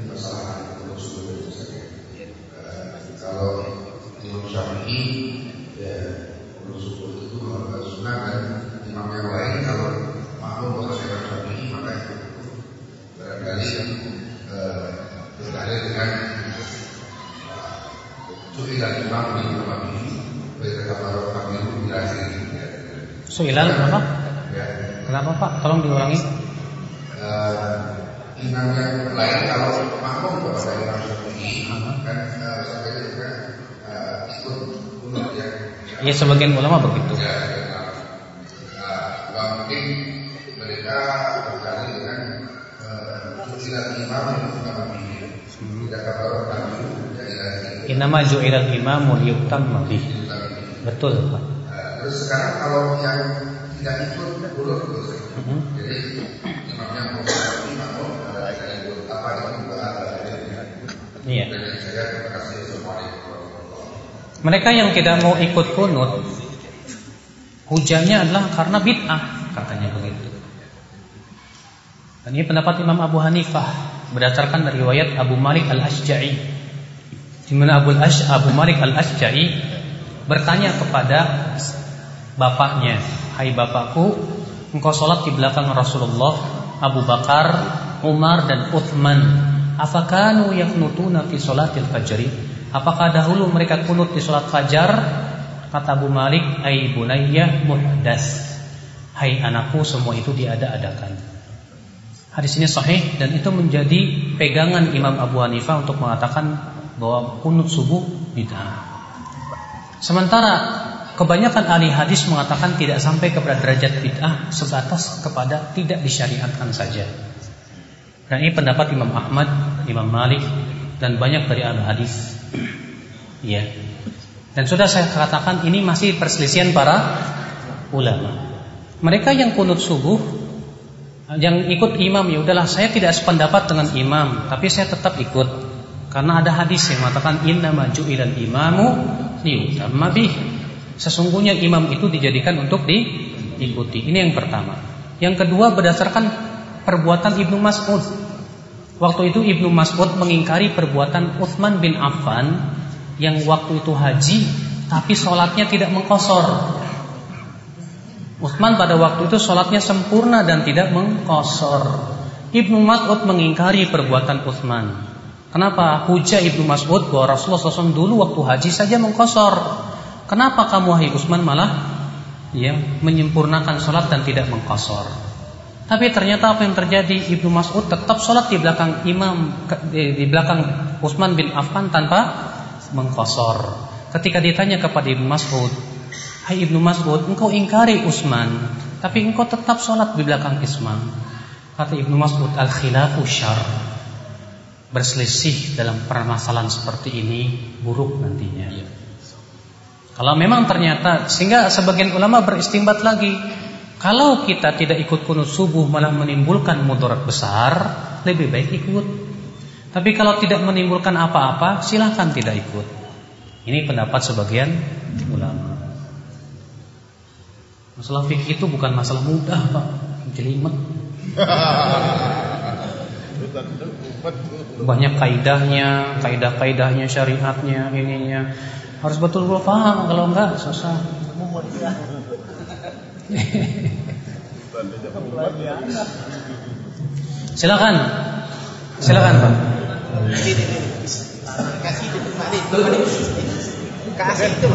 [SPEAKER 5] masalah usul kalau Imam Syafi'i ya usul itu sunnah dan imam yang lain kalau makmum bahasa Imam Syafi'i maka itu barangkali berdalil dengan su'ilan imam di Imam ini berkata baru kami berakhir.
[SPEAKER 1] Su'ilan apa?
[SPEAKER 5] Ya.
[SPEAKER 1] Kenapa Pak? Tolong diulangi.
[SPEAKER 5] Imam yang lain kalau makmum kepada Imam Syafi'i kan sampai juga ikut kunut ya.
[SPEAKER 1] Iya, sebagian ulama begitu.
[SPEAKER 5] Ya, mungkin mereka berkali dengan sucilan imam yang utama ini. Tidak kabar kami jadi
[SPEAKER 1] Innama ju'ilal imamu liyutamma bihi. Betul Pak.
[SPEAKER 5] Terus sekarang kalau yang tidak ikut kunut jadi imamnya mau makmum apa itu
[SPEAKER 1] Iya.
[SPEAKER 5] saya terima kasih semuanya.
[SPEAKER 1] Mereka yang tidak mau ikut kunut, hujannya adalah karena bid'ah, katanya begitu. Dan ini pendapat Imam Abu Hanifah berdasarkan dari riwayat Abu Malik Al-Ashja'i, di mana Abu Malik Al-Ashja'i bertanya kepada bapaknya, "Hai bapakku, engkau sholat di belakang Rasulullah, Abu Bakar, Umar dan Uthman. Afakanu yaknutuna fi sholatil fajri? Apakah dahulu mereka kunut di sholat fajar?" Kata Abu Malik, "Ai bunayya muhdas." Hai anakku, semua itu diada-adakan. Hadis ini sahih dan itu menjadi pegangan Imam Abu Hanifah untuk mengatakan bahwa kunut subuh bid'ah. Sementara kebanyakan ahli hadis mengatakan tidak sampai kepada derajat bid'ah, sebatas kepada tidak disyariatkan saja. Dan ini pendapat Imam Ahmad, Imam Malik dan banyak dari ahli hadis. Ya. Dan sudah saya katakan ini masih perselisihan para ulama. Mereka yang kunut subuh, yang ikut imam, ya udahlah saya tidak sependapat dengan imam, tapi saya tetap ikut karena ada hadis yang mengatakan innama ju'ilal imamu liyutamma bih. Sesungguhnya imam itu dijadikan untuk diikuti. Ini yang pertama. Yang kedua berdasarkan perbuatan Ibnu Mas'ud. Waktu itu Ibnu Mas'ud mengingkari perbuatan Utsman bin Affan yang waktu itu haji tapi sholatnya tidak mengqashar. Utsman pada waktu itu sholatnya sempurna dan tidak mengqashar. Ibnu Mas'ud mengingkari perbuatan Utsman. Kenapa? Hujah Ibnu Mas'ud bahwa Rasulullah SAW dulu waktu haji saja mengqashar. Kenapa kamu wahai Utsman malah menyempurnakan sholat dan tidak mengqashar? Tapi ternyata apa yang terjadi? Ibnu Mas'ud tetap sholat di belakang di belakang Utsman bin Affan tanpa mengqashar. Ketika ditanya kepada Ibnu Mas'ud, hai Ibnu Mas'ud, engkau ingkari Utsman, tapi engkau tetap sholat di belakang Utsman. Kata Ibnu Mas'ud, al-khilafu syarr. Berselisih dalam permasalahan seperti ini buruk nantinya. Kalau memang ternyata, sehingga sebagian ulama beristinbat lagi, kalau kita tidak ikut qunut subuh malah menimbulkan mudarat besar, lebih baik ikut. Tapi kalau tidak menimbulkan apa-apa, silakan tidak ikut. Ini pendapat sebagian ulama. Masalah fikih itu bukan masalah mudah, Pak. Jelimet. Banyak kaidah-kaidahnya, syariatnya, ininya. Harus betul-betul paham, kalau enggak susah. Silakan Pak.
[SPEAKER 6] Kasih itu kasih itu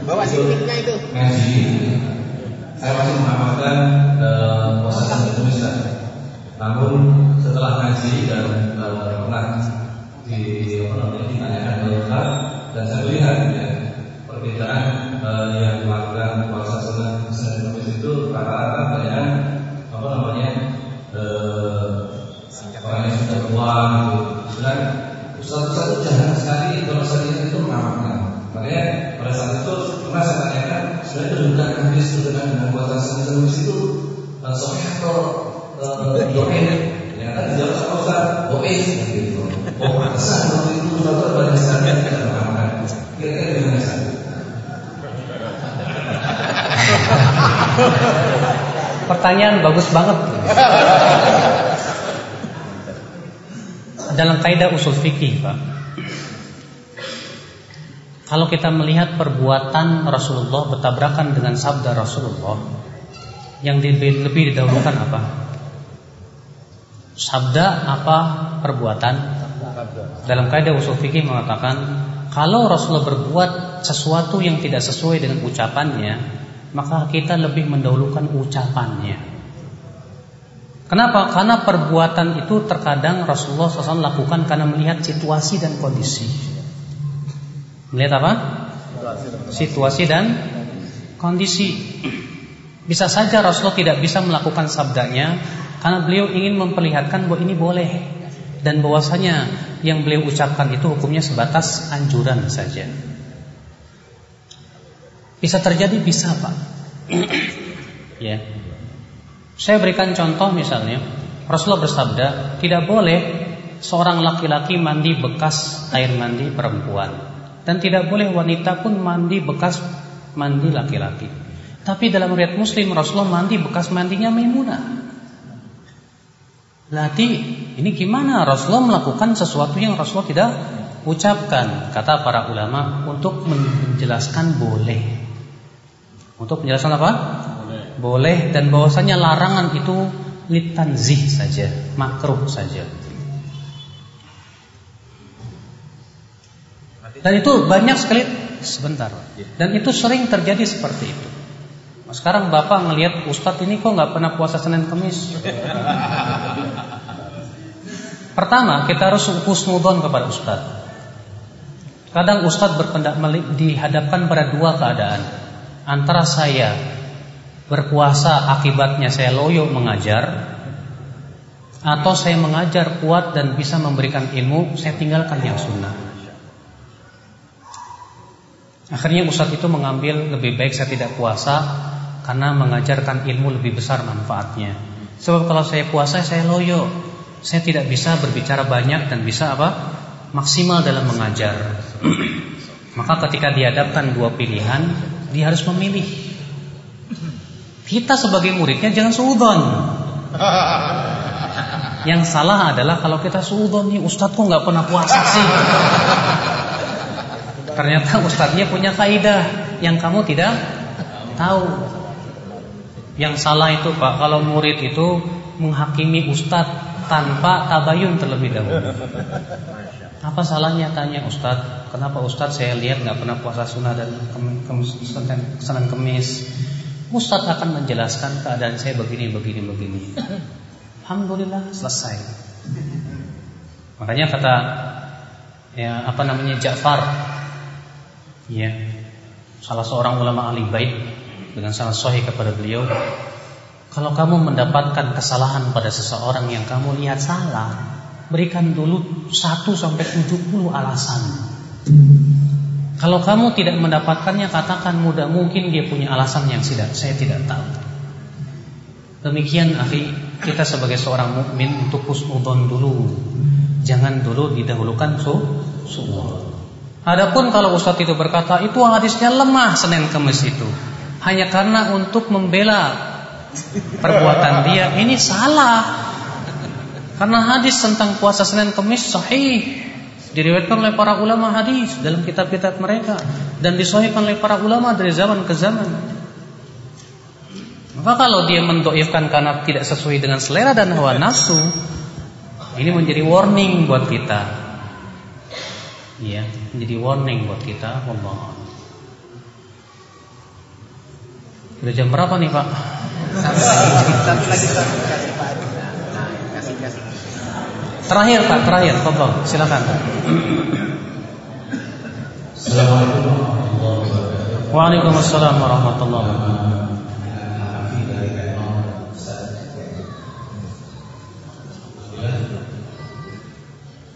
[SPEAKER 6] bawa sikitnya itu
[SPEAKER 3] ngaji. Saya masih mengamalkan puasa Senin Kamis. Namun setelah ngaji dan pernah ditanyakan ke Ustaz, dan saya melihat perbedaan yang dilakukan puasa Senin Kamis itu rata-rata banyak orang yang sudah tua gitu. Dan Ustaz itu jarang sekali kalau saya itu mengamalkan. Makanya pada saat itu pernah saya tanyakan, sebenarnya kedudukan hadis dengan puasa Senin Kamis itu sahih atau do'if? Ya kan dijawab sama Ustaz, do'if gitu. Oh, pantesan waktu itu Ustaz banyak sekali yang tidak mengamalkan. Kira-kira gimana Ustaz?
[SPEAKER 1] Pertanyaan bagus banget. Dalam kaidah usul fikih, Pak, kalau kita melihat perbuatan Rasulullah bertabrakan dengan sabda Rasulullah, yang lebih didahulukan apa? Sabda apa perbuatan? Dalam kaidah usul fikih mengatakan, kalau Rasulullah berbuat sesuatu yang tidak sesuai dengan ucapannya, maka kita lebih mendahulukan ucapannya. Kenapa? Karena perbuatan itu terkadang Rasulullah SAW lakukan karena melihat situasi dan kondisi. Melihat apa? Situasi dan kondisi. Bisa saja Rasulullah tidak bisa melakukan sabdanya karena beliau ingin memperlihatkan bahwa ini boleh, dan bahwasanya yang beliau ucapkan itu hukumnya sebatas anjuran saja. Bisa terjadi, bisa Pak. Ya. Saya berikan contoh misalnya, Rasulullah bersabda, tidak boleh seorang laki-laki mandi bekas air mandi perempuan, dan tidak boleh wanita pun mandi bekas mandi laki-laki. Tapi dalam riwayat Muslim, Rasulullah mandi bekas mandinya Maimunah. Berarti ini gimana? Rasulullah melakukan sesuatu yang Rasulullah tidak ucapkan. Kata para ulama, untuk menjelaskan boleh. Untuk menjelaskan apa? Boleh, dan bahwasanya larangan itu litanzih saja, makruh saja. Dan itu banyak sekali, sebentar. Dan itu sering terjadi seperti itu. Sekarang Bapak ngelihat Ustadz ini kok nggak pernah puasa Senin Kamis. Pertama, kita harus husnudzon kepada Ustadz. Kadang Ustadz dihadapkan pada dua keadaan. Antara saya berpuasa akibatnya saya loyo mengajar, atau saya mengajar kuat dan bisa memberikan ilmu, saya tinggalkan yang sunnah. Akhirnya Ustadz itu mengambil lebih baik saya tidak puasa karena mengajarkan ilmu lebih besar manfaatnya. Sebab kalau saya puasa saya loyo, saya tidak bisa berbicara banyak dan bisa maksimal dalam mengajar. Maka ketika dihadapkan dua pilihan, dia harus memilih. Kita sebagai muridnya jangan suudzon. Yang salah adalah kalau kita suudzon, nih ustadz kok nggak pernah puasa sih. Ternyata ustadznya punya kaidah yang kamu tidak tahu. Yang salah itu Pak, kalau murid itu menghakimi ustadz tanpa tabayun terlebih dahulu. Apa salahnya tanya ustadz, kenapa ustadz saya lihat nggak pernah puasa sunnah dan Senin Kemis? Ustadz akan menjelaskan keadaan saya begini. Alhamdulillah selesai. Makanya kata Ja'far, ya, salah seorang ulama ahli bait dengan sanad sahih kepada beliau, kalau kamu mendapatkan kesalahan pada seseorang yang kamu lihat salah, berikan dulu 1 sampai 70 alasan. Kalau kamu tidak mendapatkannya, katakan mudah mungkin dia punya alasan yang saya tidak tahu. Demikian akhi, kita sebagai seorang mukmin untuk husnudzon dulu. Jangan dulu didahulukan suudzon. Adapun kalau ustadz itu berkata itu hadisnya lemah Senin Kemis itu, hanya karena untuk membela perbuatan dia, ini salah. Karena hadis tentang puasa Senin Kemis sahih, diriwayatkan oleh para ulama hadis dalam kitab-kitab mereka, dan disahihkan oleh para ulama dari zaman ke zaman. Maka kalau dia mendhaifkan karena tidak sesuai dengan selera dan hawa nafsu, ini menjadi warning buat kita. Iya, menjadi warning buat kita. Wallah. Sudah jam berapa nih Pak?
[SPEAKER 6] Satu lagi Pak. Kasih.
[SPEAKER 1] Terakhir Pak, tolong silakan.
[SPEAKER 3] Assalamualaikum warahmatullahi wabarakatuh.
[SPEAKER 1] Waalaikumsalam warahmatullahi wabarakatuh.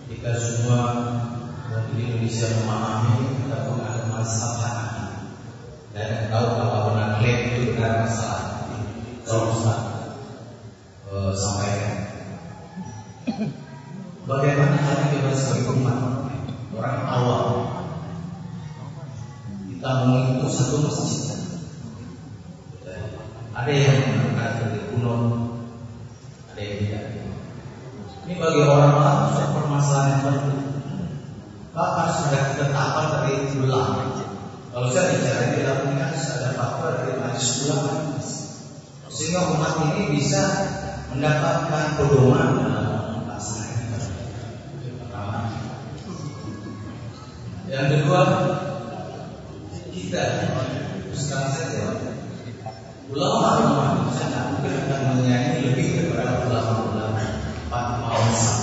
[SPEAKER 3] Kita semua di Indonesia memahami kita pun ada masalah dan tahu bahwa benar klaim itu benar masalah. Kalau Ustaz sampaikan, bagaimana cara kita sebagai umat orang awam kita mengikuti satu masjid? Ada yang menggunakan dari kuno, ada yang tidak. Ini bagi orang awam suatu permasalahan yang baru. Pak harus ada ketetapan dari ulama. Kalau saya bicara di dalam ini ada fatwa dari majelis ulama, sehingga umat ini bisa mendapatkan pedoman dalam melaksanakan pertama. Yang kedua, kita sekarang saja ulama saya mungkin akan menyanyi lebih daripada ulama Pak Mausa.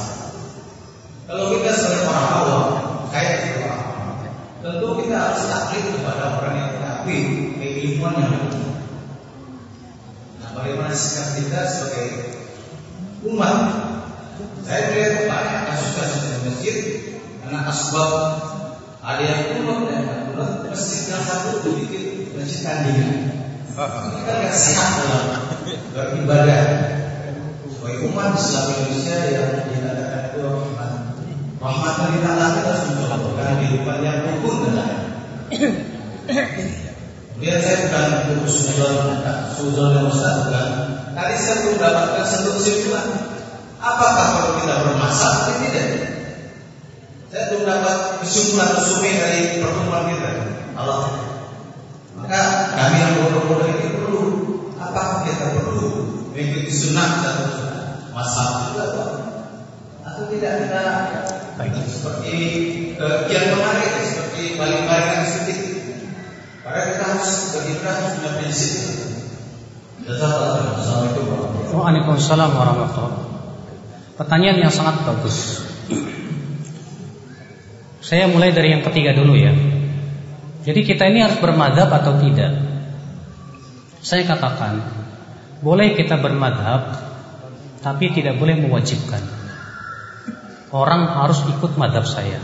[SPEAKER 3] Kalau kita sebagai orang awam, kayak itu tentu kita harus taklid kepada orang yang mengakui keilmuan yang benar. Nah, bagaimana sikap kita sebagai umat? Saya melihat banyak kasus-kasus di masjid karena asbab ada yang kunut dan yang kunut, masjid yang satu dibikin masjid tandingan. Kita nggak sehat dalam beribadah. Sebagai umat Islam Indonesia yang dikatakan itu rahmatan lil alamin harus mencontohkan kehidupan yang rukun dan lain. Kemudian saya bukan suzon yang besar bukan. Tadi saya belum mendapatkan satu kesimpulan. Apakah kalau kita bermasalah atau tidak? Saya belum dapat kesimpulan resmi dari pertemuan kita. Allah. Maka kami yang bodoh-bodoh ini perlu. Apakah kita perlu mengikuti sunnah satu sunnah? Masalah juga atau tidak kita seperti yang kemarin seperti baling-balingan sedikit. Karena kita harus berkira punya prinsip. Assalamualaikum warahmatullahi wabarakatuh.
[SPEAKER 1] Waalaikumsalam warahmatullahi wabarakatuh. Pertanyaan yang sangat bagus. Saya mulai dari yang ketiga dulu ya. Jadi kita ini harus bermadhab atau tidak? Saya katakan boleh kita bermadhab, tapi tidak boleh mewajibkan. Orang harus ikut madhab saya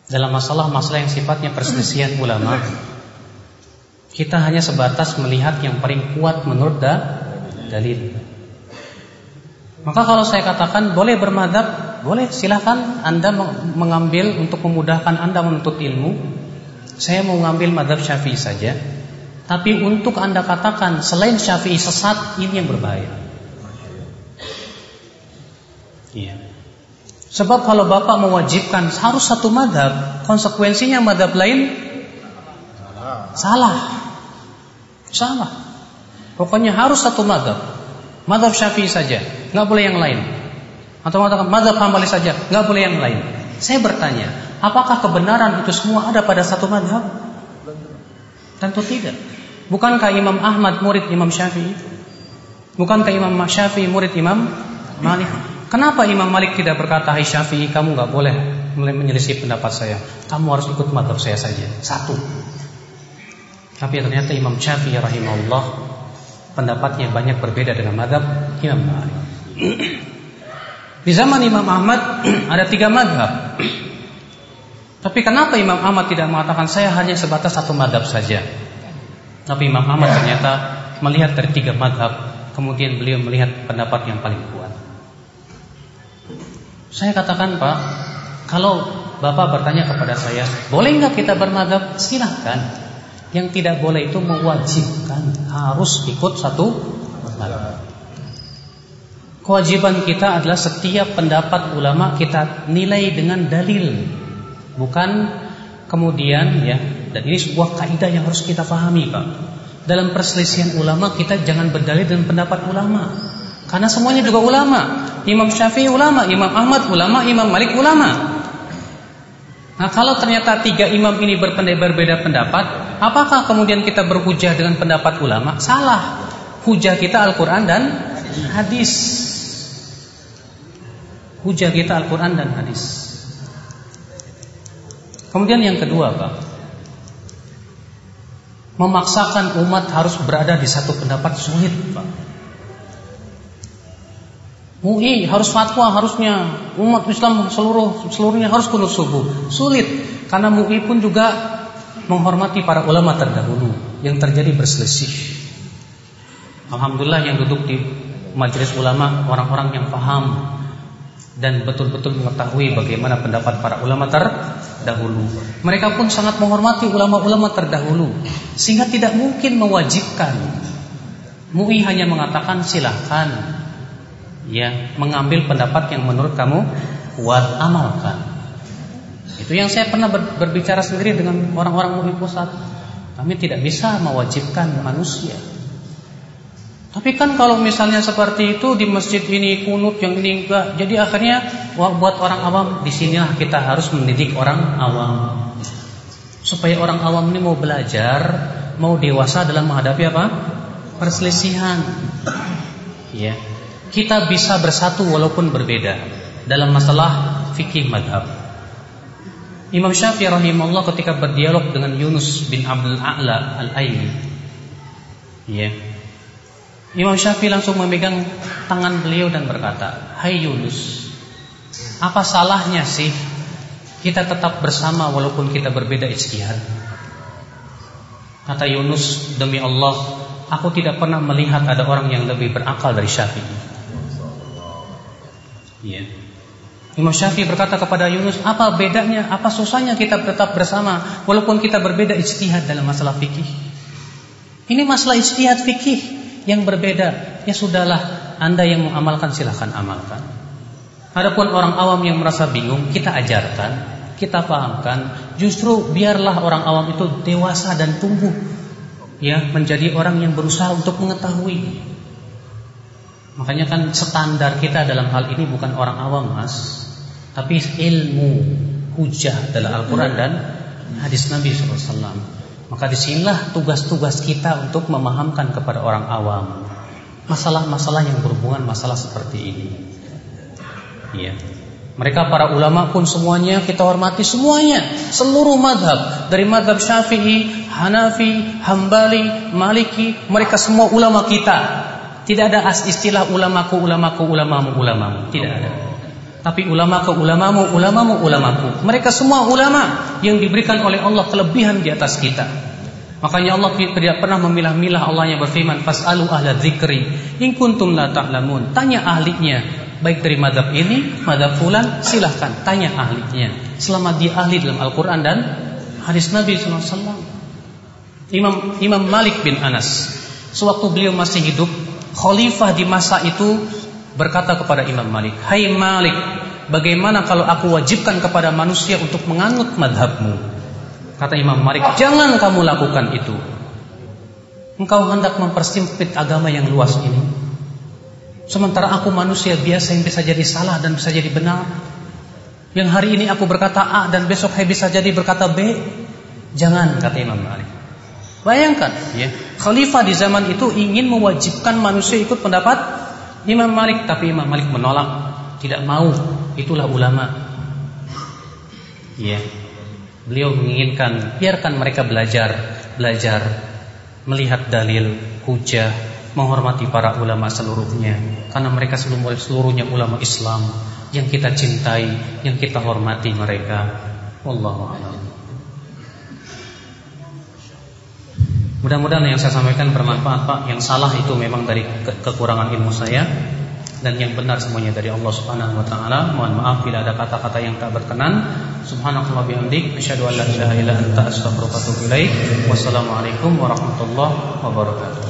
[SPEAKER 1] dalam masalah-masalah yang sifatnya perselisihan ulama. Kita hanya sebatas melihat yang paling kuat menurut dalil. Maka kalau saya katakan boleh bermadhab, boleh, silakan Anda mengambil untuk memudahkan Anda menuntut ilmu. Saya mau mengambil madhab Syafi'i saja, Tapi untuk Anda katakan selain Syafi'i sesat, ini yang berbahaya. Iya. Sebab kalau Bapak mewajibkan harus satu madhab, konsekuensinya madhab lain salah. Pokoknya harus satu madhab. Madhab Syafi'i saja, nggak boleh yang lain. Atau mengatakan madhab Hambali saja, nggak boleh yang lain. Saya bertanya, apakah kebenaran itu semua ada pada satu madhab? Tentu tidak. Bukankah Imam Ahmad murid Imam Syafi'i? Bukankah Imam Syafi'i murid Imam Malik? Kenapa Imam Malik tidak berkata, hai Syafi'i, kamu nggak boleh menyelisih pendapat saya, kamu harus ikut madhab saya saja, satu. Tapi ternyata Imam Syafi'i rahimahullah pendapatnya banyak berbeda dengan madhab Imam Malik. Di zaman Imam Ahmad ada 3 madhab. Tapi kenapa Imam Ahmad tidak mengatakan saya hanya sebatas satu madhab saja? Tapi Imam Ahmad ternyata melihat dari 3 madhab, kemudian beliau melihat pendapat yang paling kuat. Saya katakan, Pak, kalau Bapak bertanya kepada saya, boleh nggak kita bermadhab? Silahkan. Yang tidak boleh itu mewajibkan harus ikut satu madhab. Kewajiban kita adalah setiap pendapat ulama kita nilai dengan dalil, bukan kemudian ya. Dan ini sebuah kaidah yang harus kita pahami, Pak. Dalam perselisihan ulama kita jangan berdalil dengan pendapat ulama, karena semuanya juga ulama. Imam Syafi'i ulama, Imam Ahmad ulama, Imam Malik ulama. Nah, kalau ternyata 3 imam ini berbeda pendapat, apakah kemudian kita berhujah dengan pendapat ulama? Salah. Hujah kita Al-Quran dan hadis. Hujah kita Al-Quran dan hadis. Kemudian yang kedua, Pak, memaksakan umat harus berada di satu pendapat sulit, Pak. MUI harus fatwa, harusnya umat Islam seluruhnya harus kunut subuh. Sulit, karena MUI pun juga menghormati para ulama terdahulu yang terjadi berselisih. Alhamdulillah yang duduk di majelis ulama orang-orang yang paham dan betul-betul mengetahui bagaimana pendapat para ulama terdahulu. Mereka pun sangat menghormati ulama-ulama terdahulu, sehingga tidak mungkin mewajibkan. MUI hanya mengatakan silahkan ya mengambil pendapat yang menurut kamu kuat, amalkan. Itu yang saya pernah berbicara sendiri dengan orang-orang MUI pusat. Kami tidak bisa mewajibkan manusia. Tapi kan kalau misalnya seperti itu di masjid ini kunut, yang ini enggak, jadi akhirnya buat orang awam. Disinilah kita harus mendidik orang awam, supaya orang awam ini mau belajar, mau dewasa dalam menghadapi apa? Perselisihan. Ya, kita bisa bersatu walaupun berbeda dalam masalah fikih madhab. Imam Syafi'i rahimahullah ketika berdialog dengan Yunus bin Abdul A'la Al-Aini, ya, Imam Syafi'i langsung memegang tangan beliau dan berkata, hai Yunus, apa salahnya sih kita tetap bersama walaupun kita berbeda ijtihad? Kata Yunus, demi Allah, aku tidak pernah melihat ada orang yang lebih berakal dari Syafi'i. Ya. Imam Syafi'i berkata kepada Yunus, apa bedanya, apa susahnya kita tetap bersama walaupun kita berbeda ijtihad dalam masalah fikih? Ini masalah ijtihad fikih yang berbeda. Ya sudahlah, Anda yang mau amalkan silahkan amalkan. Adapun orang awam yang merasa bingung, kita ajarkan, kita pahamkan. Justru biarlah orang awam itu dewasa dan tumbuh, ya, menjadi orang yang berusaha untuk mengetahui. Makanya kan standar kita dalam hal ini bukan orang awam, Mas, tapi ilmu, hujah dalam Al-Quran dan hadis Nabi SAW. Maka disinilah tugas-tugas kita untuk memahamkan kepada orang awam masalah-masalah yang berhubungan masalah seperti ini. Ya. Mereka para ulama pun semuanya kita hormati, semuanya, seluruh madhab, dari madhab Syafi'i, Hanafi, Hambali, Maliki, mereka semua ulama kita. Tidak ada istilah ulamaku, ulamamu, tidak ada. Tapi ulamaku, ulamamu. Mereka semua ulama yang diberikan oleh Allah kelebihan di atas kita. Makanya Allah tidak pernah memilah-milah. Allah yang berfirman, fas'alu ahla dzikri in kuntum la ta'lamun. Tanya ahlinya, baik dari madhab ini, madhab fulan, silahkan tanya ahlinya, selama dia ahli dalam Al-Quran dan hadis Nabi SAW. Imam Malik bin Anas, sewaktu beliau masih hidup, khalifah di masa itu berkata kepada Imam Malik, "Hai Malik, bagaimana kalau aku wajibkan kepada manusia untuk menganut madhabmu?" Kata Imam Malik, "Jangan kamu lakukan itu. Engkau hendak mempersempit agama yang luas ini. Sementara aku manusia biasa yang bisa jadi salah dan bisa jadi benar. Yang hari ini aku berkata A dan besok saya bisa jadi berkata B. Jangan," kata Imam Malik. Bayangkan, ya, khalifah di zaman itu ingin mewajibkan manusia ikut pendapat Imam Malik, tapi Imam Malik menolak, tidak mau. Itulah ulama. Ya. Beliau menginginkan biarkan mereka belajar, melihat dalil, hujah, menghormati para ulama seluruhnya, karena mereka seluruhnya ulama Islam yang kita cintai, yang kita hormati mereka. Wallahu a'lam. Mudah-mudahan yang saya sampaikan bermanfaat, Pak. Yang salah itu memang dari kekurangan ilmu saya, dan yang benar semuanya dari Allah Subhanahu wa taala. Mohon maaf bila ada kata-kata yang tak berkenan. Subhanakallah bihamdik, asyhadu an la ilaha illa anta, astaghfiruka wa atubu ilaik. Wassalamualaikum warahmatullahi wabarakatuh.